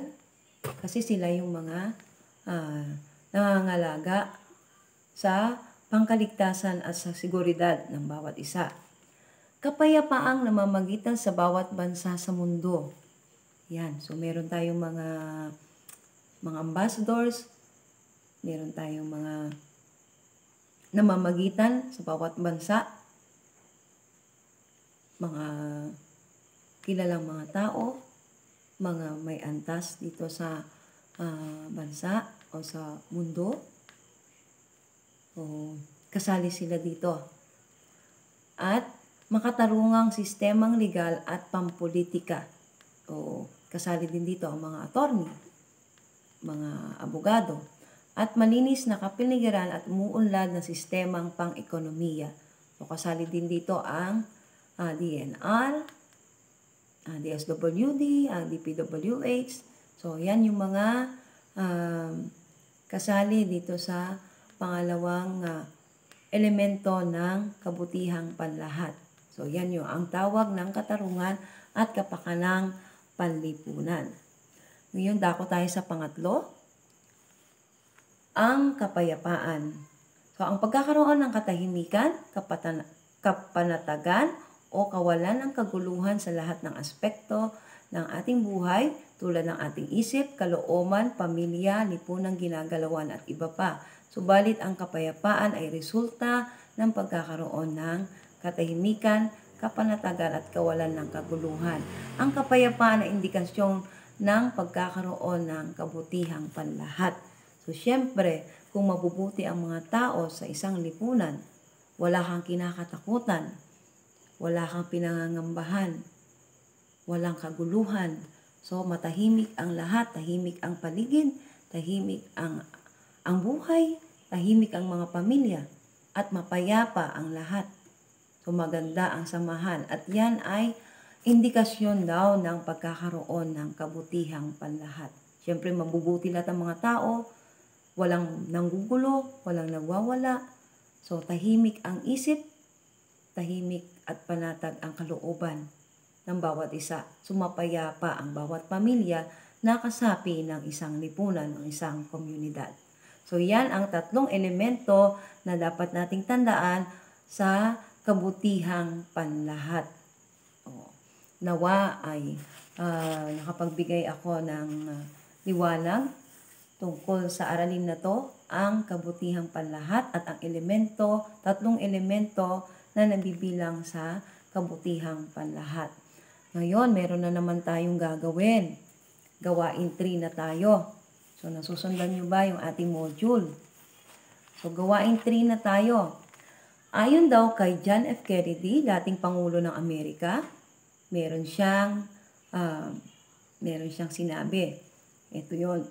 Kasi sila yung mga nangangalaga sa pangkaligtasan at sa seguridad ng bawat isa. Kapayapaang namamagitan sa bawat bansa sa mundo. Yan. So, meron tayong mga ambassadors, meron tayong mga namamagitan sa bawat bansa, mga kilalang mga tao, mga may antas dito sa bansa o sa mundo. O, kasali sila dito. At makatarungang sistemang legal at pampolitika. O, kasali din dito ang mga attorney, mga abogado, at malinis na kapiligiran at umuunlad na sistemang pang-ekonomiya. So, kasali din dito ang DNR, DSWD, DPWH. So, yan yung mga kasali dito sa pangalawang elemento ng kabutihang panlahat. So, yan yung ang tawag ng katarungan at kapakanang panlipunan. Ngayon, dako tayo sa pangatlo, ang kapayapaan. So, ang pagkakaroon ng katahimikan, kapanatagan, o kawalan ng kaguluhan sa lahat ng aspekto ng ating buhay tulad ng ating isip, kalooban, pamilya, lipunang ginagalawan at iba pa. Subalit ang kapayapaan ay resulta ng pagkakaroon ng katahimikan, kapanatagan at kawalan ng kaguluhan. Ang kapayapaan ay indikasyon ng pagkakaroon ng kabutihang panlahat. So, syempre, kung mabubuti ang mga tao sa isang lipunan, wala kang kinakatakutan, wala kang pinangangambahan, walang kaguluhan. So, matahimik ang lahat, tahimik ang paligid, tahimik ang buhay, tahimik ang mga pamilya, at mapayapa ang lahat. So, maganda ang samahan. At yan ay indikasyon daw ng pagkakaroon ng kabutihang panlahat. Siyempre, mabubuti lahat ang mga tao, walang nanggugulo, walang nagwawala. So, tahimik ang isip, tahimik at panatag ang kalooban ng bawat isa. Sumapayapa ang bawat pamilya na kasapi ng isang lipunan o isang komunidad. So, yan ang tatlong elemento na dapat nating tandaan sa kabutihang panlahat. Nawa ay nakapagbigay ako ng liwanag tungkol sa aralin na to, ang kabutihang panlahat at ang tatlong elemento na nabibilang sa kabutihang panlahat. Ngayon, meron na naman tayong gagawin. Gawain 3 na tayo. So, nasusundan nyo ba yung ating module? So, gawain 3 na tayo. Ayon daw kay John F. Kennedy, dating Pangulo ng Amerika, meron siyang sinabi. Ito yon.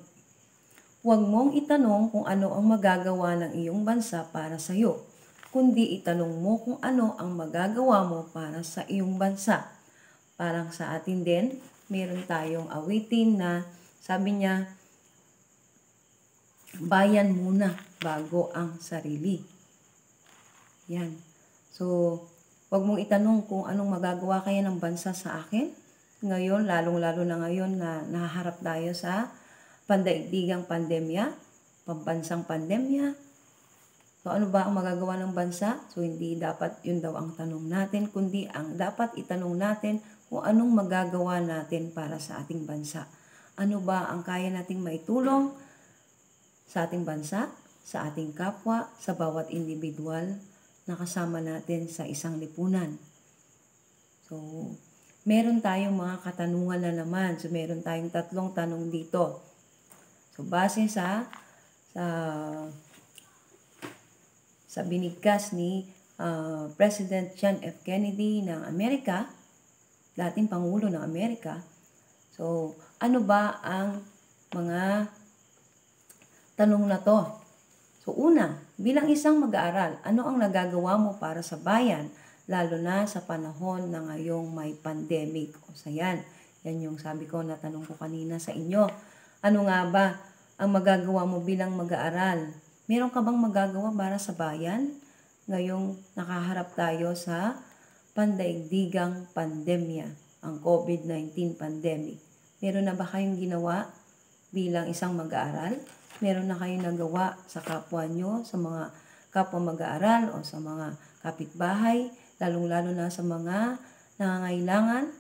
Huwag mong itanong kung ano ang magagawa ng iyong bansa para sa iyo, kundi itanong mo kung ano ang magagawa mo para sa iyong bansa. Parang sa atin din, meron tayong awitin na sabi niya, bayan muna bago ang sarili. Yan. So, huwag mong itanong kung anong magagawa kaya ng bansa sa akin. Ngayon, lalong-lalo na ngayon na nahaharap tayo sa pandaigdigang pandemya, pambansang pandemya. So, ano ba ang magagawa ng bansa? So, hindi dapat yun daw ang tanong natin, kundi ang dapat itanong natin kung anong magagawa natin para sa ating bansa. Ano ba ang kaya nating maitulong sa ating bansa, sa ating kapwa, sa bawat individual na kasama natin sa isang lipunan. So, meron tayong mga katanungan na naman. So, meron tayong 3 tanong dito. So, base sa binigkas ni President John F. Kennedy ng Amerika, dating Pangulo ng Amerika. So, ano ba ang mga tanong na to? So, una, bilang isang mag-aaral, ano ang nagagawa mo para sa bayan, lalo na sa panahon na ngayong may pandemic? O sa yan yung sabi ko na tanong ko kanina sa inyo. Ano nga ba ang magagawa mo bilang mag-aaral? Meron ka bang magagawa para sa bayan? Ngayong nakaharap tayo sa pandaigdigang pandemya, ang COVID-19 pandemic. Meron na ba kayong ginawa bilang isang mag-aaral? Meron na kayong nagawa sa kapwa nyo, sa mga kapwa mag-aaral o sa mga kapitbahay, lalong-lalo na sa mga nangangailangan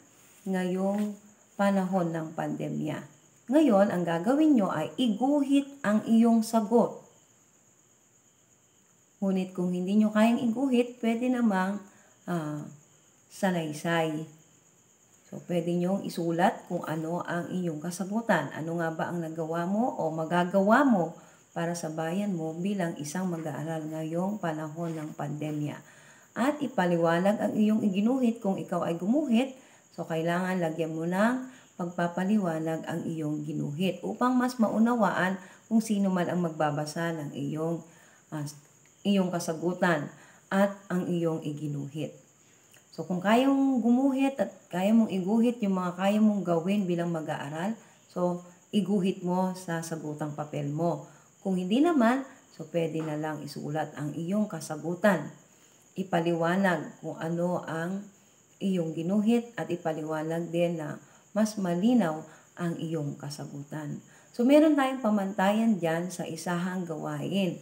ngayong panahon ng pandemya. Ngayon, ang gagawin nyo ay iguhit ang iyong sagot. Ngunit kung hindi nyo kayang iguhit, pwede namang sanaysay. So, pwede nyong isulat kung ano ang iyong kasagutan. Ano nga ba ang nagawa mo o magagawa mo para sa bayan mo bilang isang mag-aaral ngayong panahon ng pandemya. At ipaliwanag ang iyong iginuhit kung ikaw ay gumuhit. So, kailangan lagyan mo ng pagpapaliwanag ang iyong ginuhit upang mas maunawaan kung sino man ang magbabasa ng iyong kasagutan at ang iyong iginuhit. So, kung kaya mong gumuhit at kaya mong iguhit yung mga kaya mong gawin bilang mag-aaral, so, iguhit mo sa sagutang papel mo. Kung hindi naman, so, pwede na lang isulat ang iyong kasagutan. Ipaliwanag kung ano ang iyong ginuhit at ipaliwanag din na mas malinaw ang iyong kasagutan. So, meron tayong pamantayan dyan sa isahang gawain.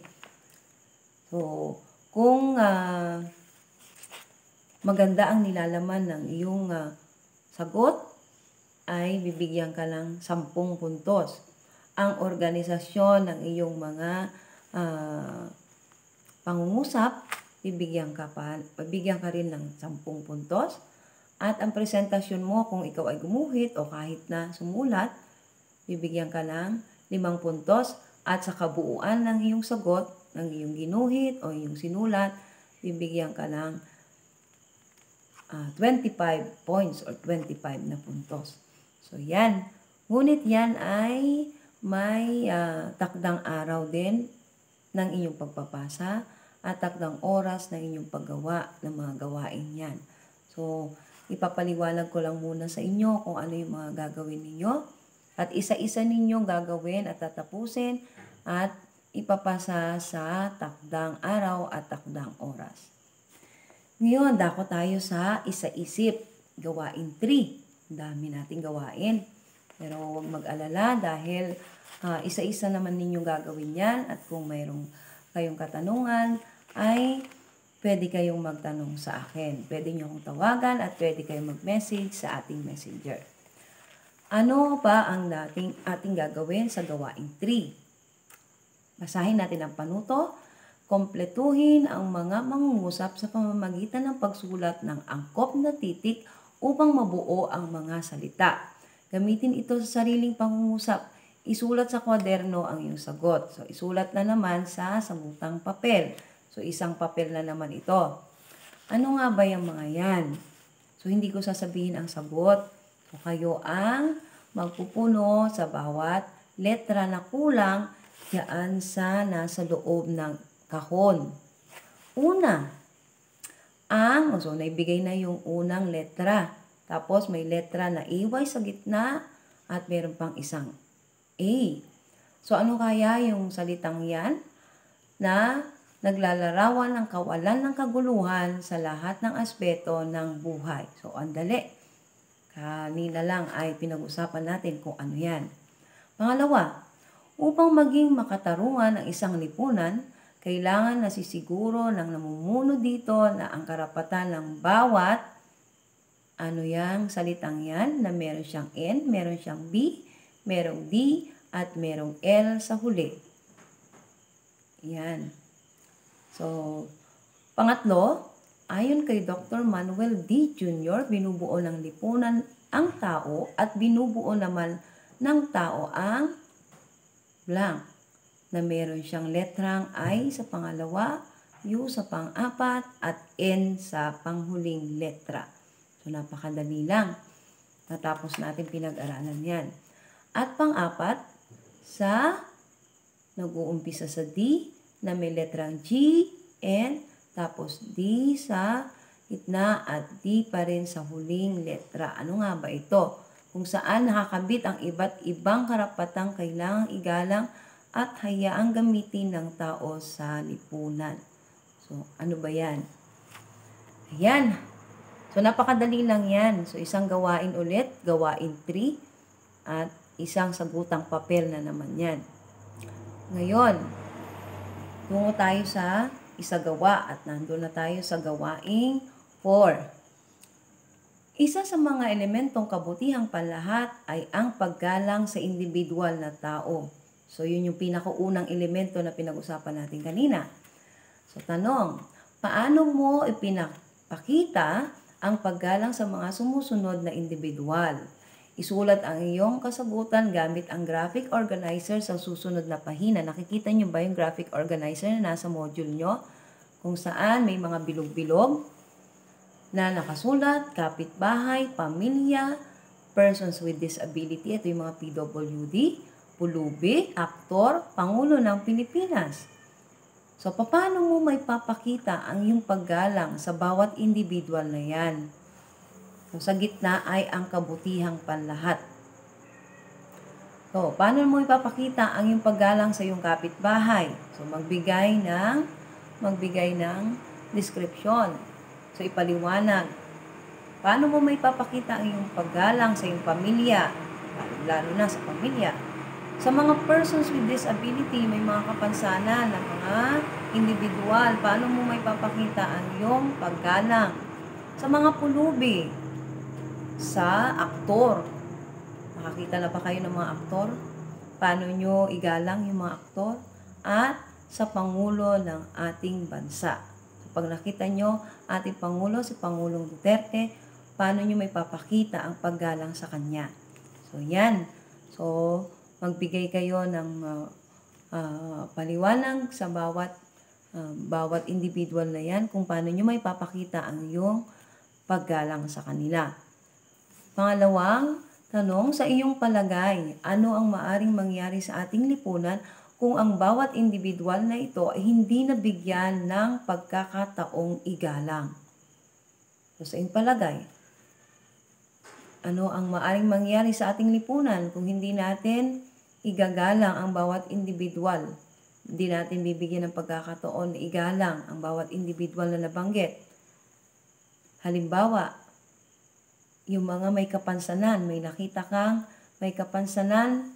So, kung maganda ang nilalaman ng iyong sagot, ay bibigyan ka ng 10 puntos. Ang organisasyon ng iyong mga pangungusap, bibigyan ka rin ng 10 puntos. At ang presentasyon mo, kung ikaw ay gumuhit o kahit na sumulat, bibigyan ka ng 5 puntos. At sa kabuuan ng iyong sagot, ng iyong ginuhit o iyong sinulat, bibigyan ka ng 25 points or 25 na puntos. So, yan. Ngunit yan ay may takdang araw din ng inyong pagpapasa at takdang oras ng inyong paggawa ng mga gawain yan. So, ipapaliwanag ko lang muna sa inyo kung ano yung mga gagawin ninyo. At isa-isa ninyong gagawin at tatapusin at ipapasa sa takdang araw at takdang oras. Ngayon, dako tayo sa isa-isip, gawain 3. Dami nating gawain. Pero huwag mag-alala dahil isa-isa naman ninyong gagawin yan. At kung mayroong kayong katanungan, ay pwede kayong magtanong sa akin. Pwede nyo akong tawagan at pwede kayong mag-message sa ating messenger. Ano ba ang ating gagawin sa gawain 3? Basahin natin ang panuto. Kompletuhin ang mga mangungusap sa pamamagitan ng pagsulat ng angkop na titik upang mabuo ang mga salita. Gamitin ito sa sariling pangungusap. Isulat sa kwaderno ang iyong sagot. So, isulat na naman sa sagutang papel. So, isang papel na naman ito. Ano nga ba yung mga yan? So, hindi ko sasabihin ang sagot. So, kayo ang magpupuno sa bawat letra na kulang diyan sa nasa loob ng kahon. Una, so naibigay na yung unang letra. Tapos may letra na iway sa gitna at meron pang isang A. So ano kaya yung salitang yan na naglalarawan ng kawalan ng kaguluhan sa lahat ng aspeto ng buhay? So andali. Kanina lang ay pinag-usapan natin kung ano yan. Pangalawa, upang maging makatarungan ang isang lipunan, kailangan nasisiguro ng namumuno dito na ang karapatan ng bawat, ano yang salitang yan, na meron siyang N, meron siyang B, merong D, at merong L sa huli. Yan. So, pangatlo, ayon kay Dr. Manuel D. Jr., binubuo ng lipunan ang tao at binubuo naman ng tao ang blank, na meron siyang letrang I sa pangalawa, U sa pang-apat, at N sa panghuling letra. So, napakadali lang. Natapos natin pinag-aralan yan. At pang-apat, nag-uumpisa sa D, na may letrang G, N, tapos D sa gitna at D pa rin sa huling letra. Ano nga ba ito? Kung saan nakakabit ang iba't ibang karapatang kailangang igalang at hayaang gamitin ng tao sa lipunan. So, ano ba yan? Ayan. So, napakadali lang yan. So, isang gawain ulit, gawain 3, at isang sagutang papel na naman yan. Ngayon, tungo tayo sa isagawa at nandun na tayo sa gawaing 4. Isa sa mga elementong kabutihang panlahat ay ang paggalang sa individual na tao. So, yun yung pinakaunang elemento na pinag-usapan natin kanina. So, tanong, paano mo ipinapakita ang paggalang sa mga sumusunod na individual? Isulat ang iyong kasagutan gamit ang graphic organizer sa susunod na pahina. Nakikita nyo ba yung graphic organizer na nasa module nyo? Kung saan may mga bilog-bilog na nakasulat, kapitbahay, pamilya, persons with disability, ito yung mga PWD, pulubi, aktor, Pangulo ng Pilipinas. So, paano mo may papakita ang iyong paggalang sa bawat individual na yan? So, sa gitna ay ang kabutihang panlahat. So, paano mo ipapakita ang iyong paggalang sa iyong kapitbahay? So, magbigay ng description. So, ipaliwanag. Paano mo may papakita ang iyong paggalang sa iyong pamilya? Lalo na sa pamilya. Sa mga persons with disability, may mga kapansanan na mga individual. Paano mo may papakita ang iyong paggalang? Sa mga pulubi. Sa aktor. Nakakita na ba kayo ng mga aktor? Paano nyo igalang yung mga aktor? At sa Pangulo ng ating bansa. Pag nakita nyo ating Pangulo, si Pangulong Duterte, paano nyo may papakita ang paggalang sa kanya? So, yan. So, magbigay kayo ng paliwanag sa bawat individual na yan kung paano nyo may papakita ang iyong paggalang sa kanila. Pangalawang tanong, sa iyong palagay, ano ang maaring mangyari sa ating lipunan kung ang bawat individual na ito ay hindi nabigyan ng pagkakataong igalang? So, sa iyong palagay, ano ang maaring mangyari sa ating lipunan kung hindi natin igagalang ang bawat individual? Hindi natin bibigyan ng pagkakataon na igalang ang bawat individual na nabanggit. Halimbawa, yung mga may kapansanan, may nakita kang may kapansanan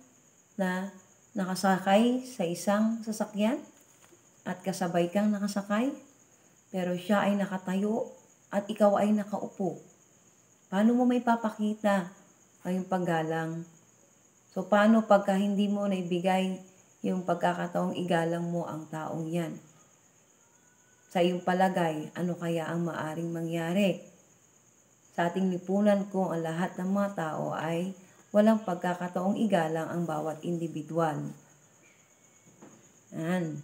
na nakasakay sa isang sasakyan at kasabay kang nakasakay, pero siya ay nakatayo at ikaw ay nakaupo. Paano mo may papakita ang paggalang? So, paano pagka hindi mo naibigay yung pagkakataong igalang mo ang taong yan? Sa iyong palagay, ano kaya ang maaring mangyari sa ating lipunan kung ang lahat ng mga tao ay walang pagkakataong igalang ang bawat individual? Yan.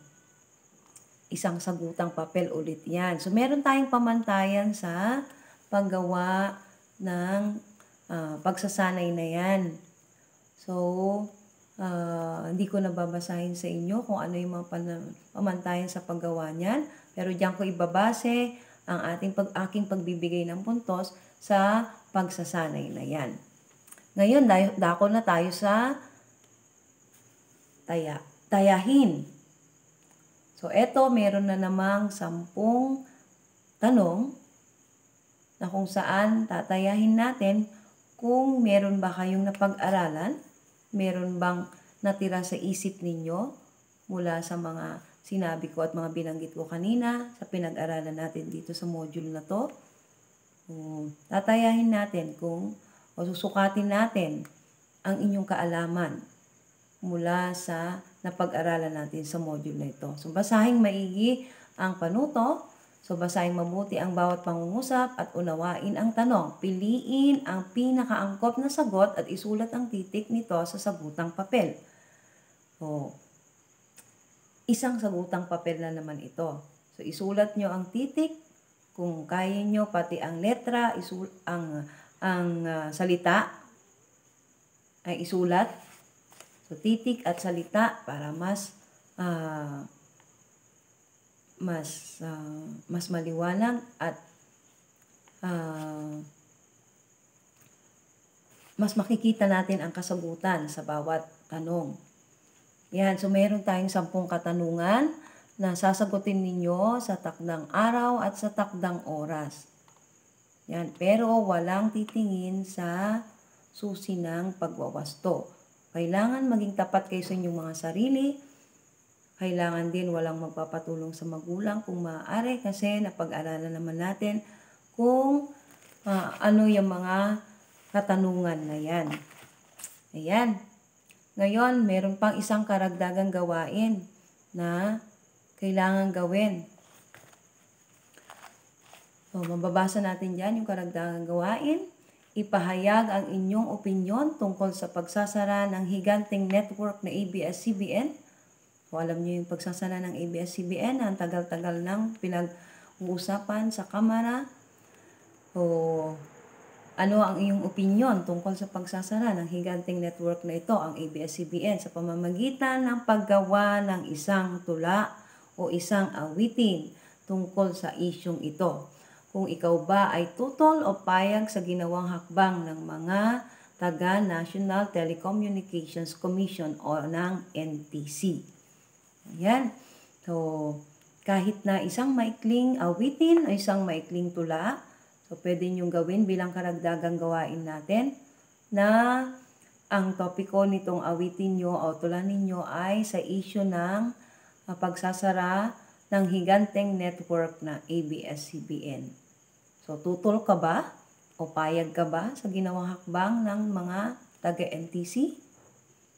Isang sagutang papel ulit yan. So, meron tayong pamantayan sa paggawa ng pagsasanay na yan. So, hindi ko nababasahin sa inyo kung ano yung mga pamantayan sa paggawa niyan. Pero diyan ko ibabase ang aking pagbibigay ng puntos sa pagsasanay na yan. Ngayon, dako na tayo sa tayahin. So, eto, meron na namang 10 tanong na kung saan tatayahin natin kung meron ba kayong napag-aralan, meron bang natira sa isip ninyo mula sa mga sinabi ko at mga binanggit ko kanina sa pinag-aralan natin dito sa module na to. Tatayahin natin o susukatin natin ang inyong kaalaman mula sa napag-aralan natin sa module na ito. So, basahin maigi ang panuto. So, basahin mabuti ang bawat pangungusap at unawain ang tanong. Piliin ang pinakaangkop na sagot at isulat ang titik nito sa sagutang papel. So, isang sagutang papel na naman ito. So, isulat nyo ang titik. Kung kaya nyo, pati ang letra, ang salita ay isulat. So, titik at salita para mas maliwanag at mas makikita natin ang kasagutan sa bawat tanong. Yan, so meron tayong 10 katanungan na sasagutin ninyo sa takdang araw at sa takdang oras. Yan, pero walang titingin sa susi ng pagwawasto. Kailangan maging tapat kayo sa inyong mga sarili. Kailangan din walang magpapatulong sa magulang kung maaari kasi napag-aralan naman natin kung ano yung mga katanungan na yan. Ayan. Ngayon, meron pang isang karagdagang gawain na kailangan gawin. So, mababasa natin dyan yung karagdagang gawain. Ipahayag ang inyong opinyon tungkol sa pagsasara ng higanting network na ABS-CBN. So, alam niyo yung pagsasara ng ABS-CBN, ang tagal-tagal nang pinag-uusapan sa Kamara. So, ano ang iyong opinyon tungkol sa pagsasara ng higanting network na ito, ang ABS-CBN, sa pamamagitan ng paggawa ng isang tula o isang awitin tungkol sa isyong ito? Kung ikaw ba ay tutol o payag sa ginawang hakbang ng mga taga-National Telecommunications Commission o ng NTC. Ayan. So, kahit na isang maikling awitin o isang maikling tula, so pwede niyong gawin bilang karagdagang gawain natin na ang topiko nitong awitin nyo o tula ninyo ay sa issue ng pagsasara ng higanteng network na ABS-CBN. So, tutol ka ba o payag ka ba sa ginawang hakbang ng mga taga-NTC?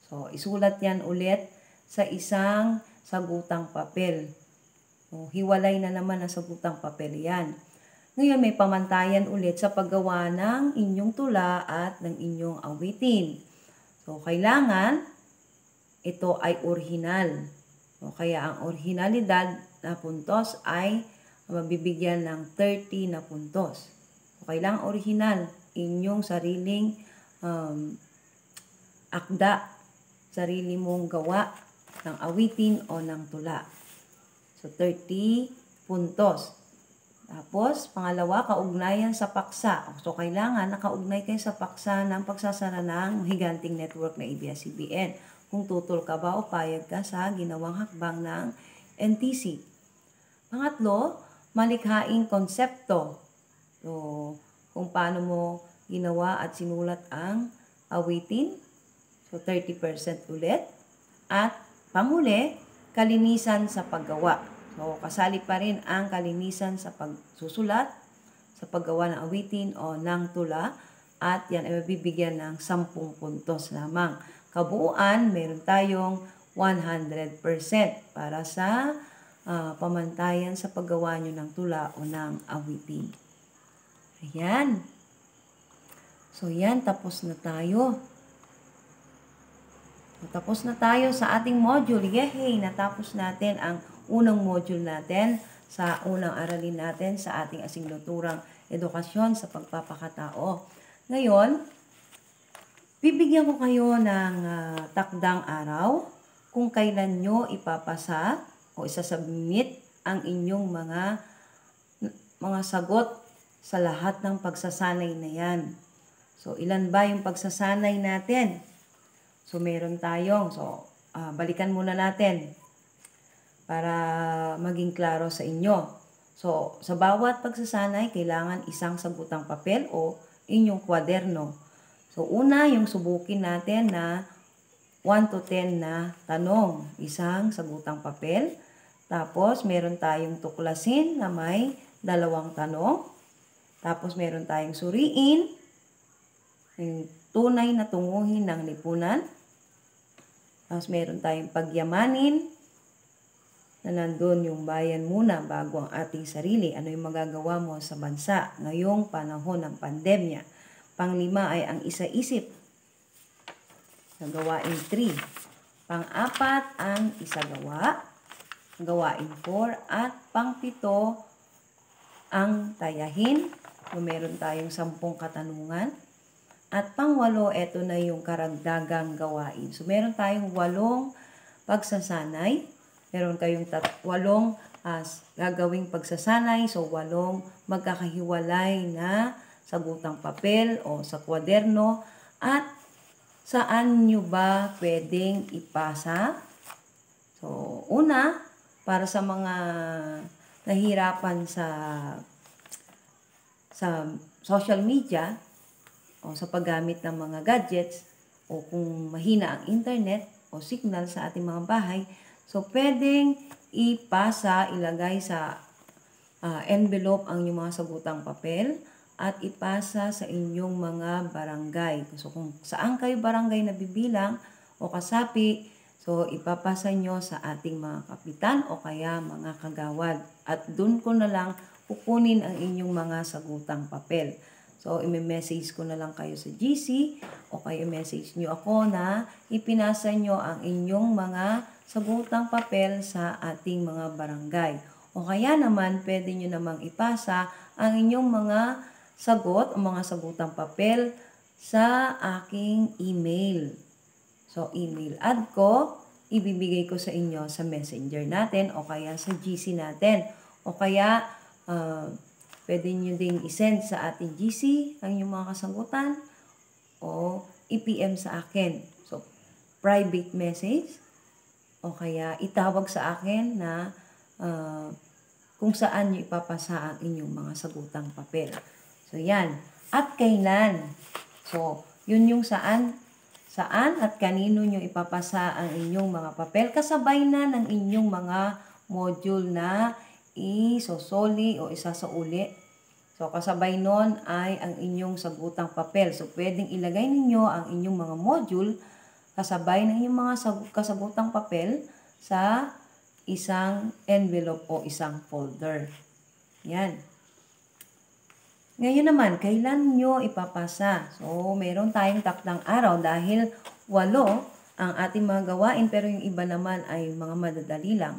So, isulat yan ulit sa isang sagutang papel. So, hiwalay na naman ang sagutang papel yan. Ngayon, may pamantayan ulit sa paggawa ng inyong tula at ng inyong awitin. So, kailangan ito ay orihinal. So, kaya ang orihinalidad na puntos ay mabibigyan ng 30 na puntos. So, kailangan orihinal, inyong sariling akda, sarili mong gawa ng awitin o ng tula. So, 30 puntos. Tapos, pangalawa, kaugnayan sa paksa. So, kailangan nakaugnay kayo sa paksa ng pagsasara ng higanting network na ABS-CBN. Kung tutol ka ba o payag ka sa ginawang hakbang ng NTC. Pangatlo, malikhaing konsepto. So, kung paano mo ginawa at sinulat ang awitin. So, 30% ulit. At panghuli, kalinisan sa paggawa. So, kasali pa rin ang kalinisan sa pagsusulat, sa paggawa ng awitin o ng tula. At yan ay mabibigyan ng 10 puntos lamang. Kabuuan, meron tayong 100% para sa pamantayan sa paggawa nyo ng tula o ng awitin. Ayan. So, yan. Tapos na tayo. Tapos na tayo sa ating module. Yehey! Natapos natin ang unang module natin sa unang aralin natin sa ating asignaturang edukasyon sa pagpapakatao. Ngayon, bibigyan ko kayo ng takdang araw kung kailan nyo ipapasa o isasubmit ang inyong mga sagot sa lahat ng pagsasanay na yan. So, ilan ba yung pagsasanay natin? So, meron tayong, balikan muna natin para maging klaro sa inyo. So, sa bawat pagsasanay, kailangan isang sagutang papel o inyong kwaderno. So, una, yung subukin natin na 1 to 10 na tanong, isang sagutang papel. Tapos, meron tayong tuklasin na may 2 tanong. Tapos, meron tayong suriin, yung tunay na tunguhin ng lipunan. Tapos, meron tayong pagyamanin, na nandun yung bayan muna bago ang ating sarili. Ano yung magagawa mo sa bansa ngayong panahon ng pandemya. Panglima ay ang isa-isip. Sa gawain 3. Pang-4 ang isagawa. Gawain 4. At pang-7 ang tayahin. So, meron tayong 10 katanungan. At pang-8, ito na yung karagdagang gawain. So, meron tayong 8 pagsasanay. Meron kayong 8 gagawing pagsasanay. So, 8 magkakahiwalay na sagutang papel o sa kwaderno. At saan nyo ba pwedeng ipasa? So, una, para sa mga nahirapan sa social media o sa paggamit ng mga gadgets o kung mahina ang internet o signal sa ating mga bahay, so pwedeng ilagay sa envelope ang inyong mga sagutang papel at ipasa sa inyong mga barangay. So kung saan kayo barangay nabibilang o kasapi, so ipapasa nyo sa ating mga kapitan o kaya mga kagawad. At dun ko na lang kukunin ang inyong mga sagutang papel. So, i-message ko na lang kayo sa GC o kayo message nyo ako na ipinasa nyo ang inyong mga sagutang papel sa ating mga barangay. O kaya naman, pwede nyo namang ipasa ang inyong mga sagot o mga sagutang papel sa aking email. So, email add ko, ibibigay ko sa inyo sa messenger natin o kaya sa GC natin. O kaya, pwede nyo ding isend sa ating GC ang inyong mga kasagutan o i-PM sa akin. So, private message o kaya itawag sa akin na kung saan nyo ipapasa ang inyong mga sagutang papel. So, yan. At kailan? So, yun yung saan at kanino nyo ipapasa ang inyong mga papel kasabay na ng inyong mga module na isosoli o isasauli. So, kasabay nun ay ang inyong sagutang papel. So, pwedeng ilagay ninyo ang inyong mga module kasabay ng inyong mga kasagutang papel sa isang envelope o isang folder. Yan. Ngayon naman, kailan nyo ipapasa? So, meron tayong takdang araw dahil 8 ang ating mga gawain pero yung iba naman ay mga madadali lang.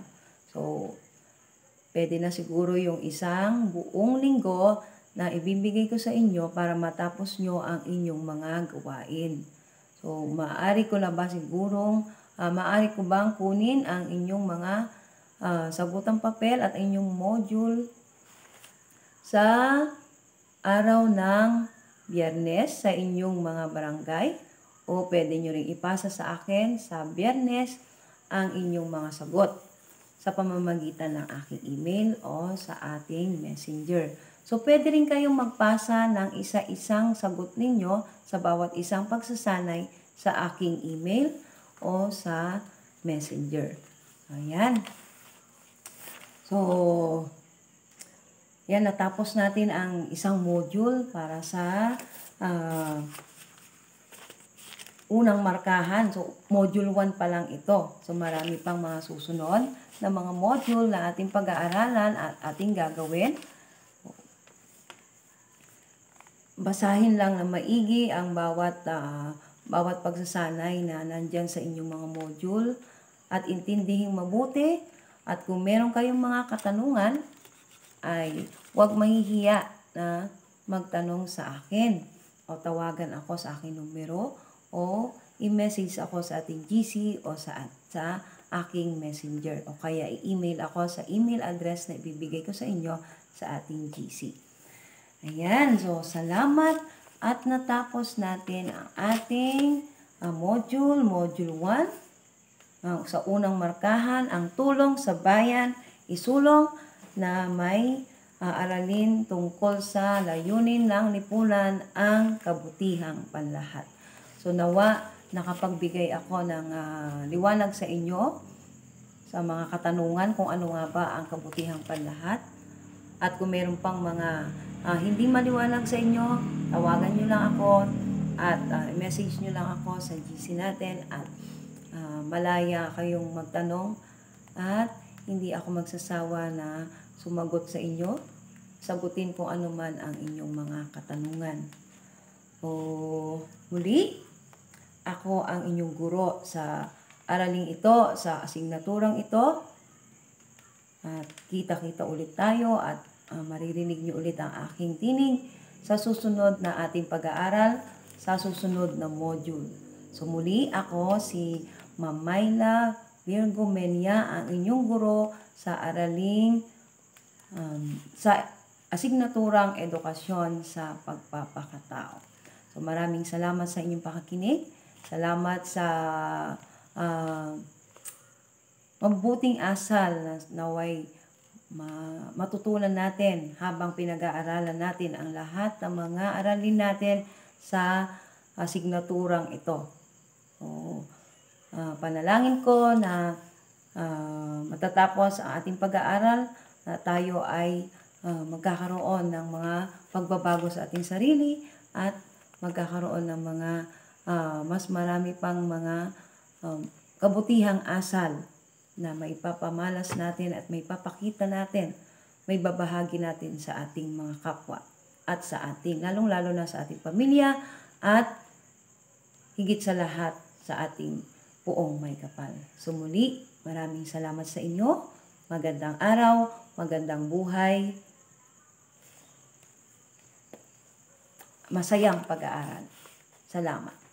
So, pwede na siguro yung isang buong linggo na ibibigay ko sa inyo para matapos nyo ang inyong mga gawain. So, maaari ko na ba sigurong, maaari ko bang kunin ang inyong mga sagutang papel at inyong module sa araw ng Biyernes sa inyong mga barangay? O pwede nyo rin ipasa sa akin sa Biyernes ang inyong mga sagot sa pamamagitan ng aking email o sa ating messenger. So, pwede rin kayong magpasa ng isa-isang sagot ninyo sa bawat isang pagsasanay sa aking email o sa messenger. Ayan. So, yan, natapos natin ang isang module para sa unang markahan. So, module 1 pa lang ito. So, marami pang mga susunod na mga module na ating pag-aaralan at ating gagawin. Basahin lang na maigi ang bawat pagsasanay na nandyan sa inyong mga module at intindihin mabuti. At kung meron kayong mga katanungan, ay huwag mahihiya na magtanong sa akin o tawagan ako sa aking numero o i-message ako sa ating GC o sa aking messenger o kaya i-email ako sa email address na ibibigay ko sa inyo sa ating GC. Ayan, so salamat at natapos natin ang ating module 1. Sa unang markahan, ang tulong sa bayan, isulong na may aralin tungkol sa layunin ng lipunan ang kabutihang panlahat. So nawa nakapagbigay ako ng liwanag sa inyo sa mga katanungan kung ano nga ba ang kabutihang panlahat. At kung meron pang mga hindi maliwanag sa inyo, tawagan nyo lang ako at message nyo lang ako sa GC natin at malaya kayong magtanong at hindi ako magsasawa na sumagot sa inyo, sagutin kung ano man ang inyong mga katanungan. So, muli, ako ang inyong guro sa araling ito, sa asignaturang ito. At kita-kita ulit tayo at maririnig niyo ulit ang aking tinig sa susunod na ating pag-aaral, sa susunod na module. So muli, ako si Ma'am Myla Virgo Menia, ang inyong guro sa araling sa asignaturang edukasyon sa pagpapakatao. So maraming salamat sa inyong pakikinig. Salamat sa mabuting asal na naway matutunan natin habang pinag-aaralan natin ang lahat ng mga aralin natin sa asignaturang ito. So, panalangin ko na matatapos ang ating pag-aaral na tayo ay magkakaroon ng mga pagbabago sa ating sarili at magkakaroon ng mga mas marami pang mga kabutihang asal na maipapamalas natin at maipapakita natin, may babahagi natin sa ating mga kapwa at sa ating, lalong-lalo na sa ating pamilya at higit sa lahat sa ating buong may kapal. So muli, maraming salamat sa inyo. Magandang araw, magandang buhay, masayang pag-aaral. Salamat.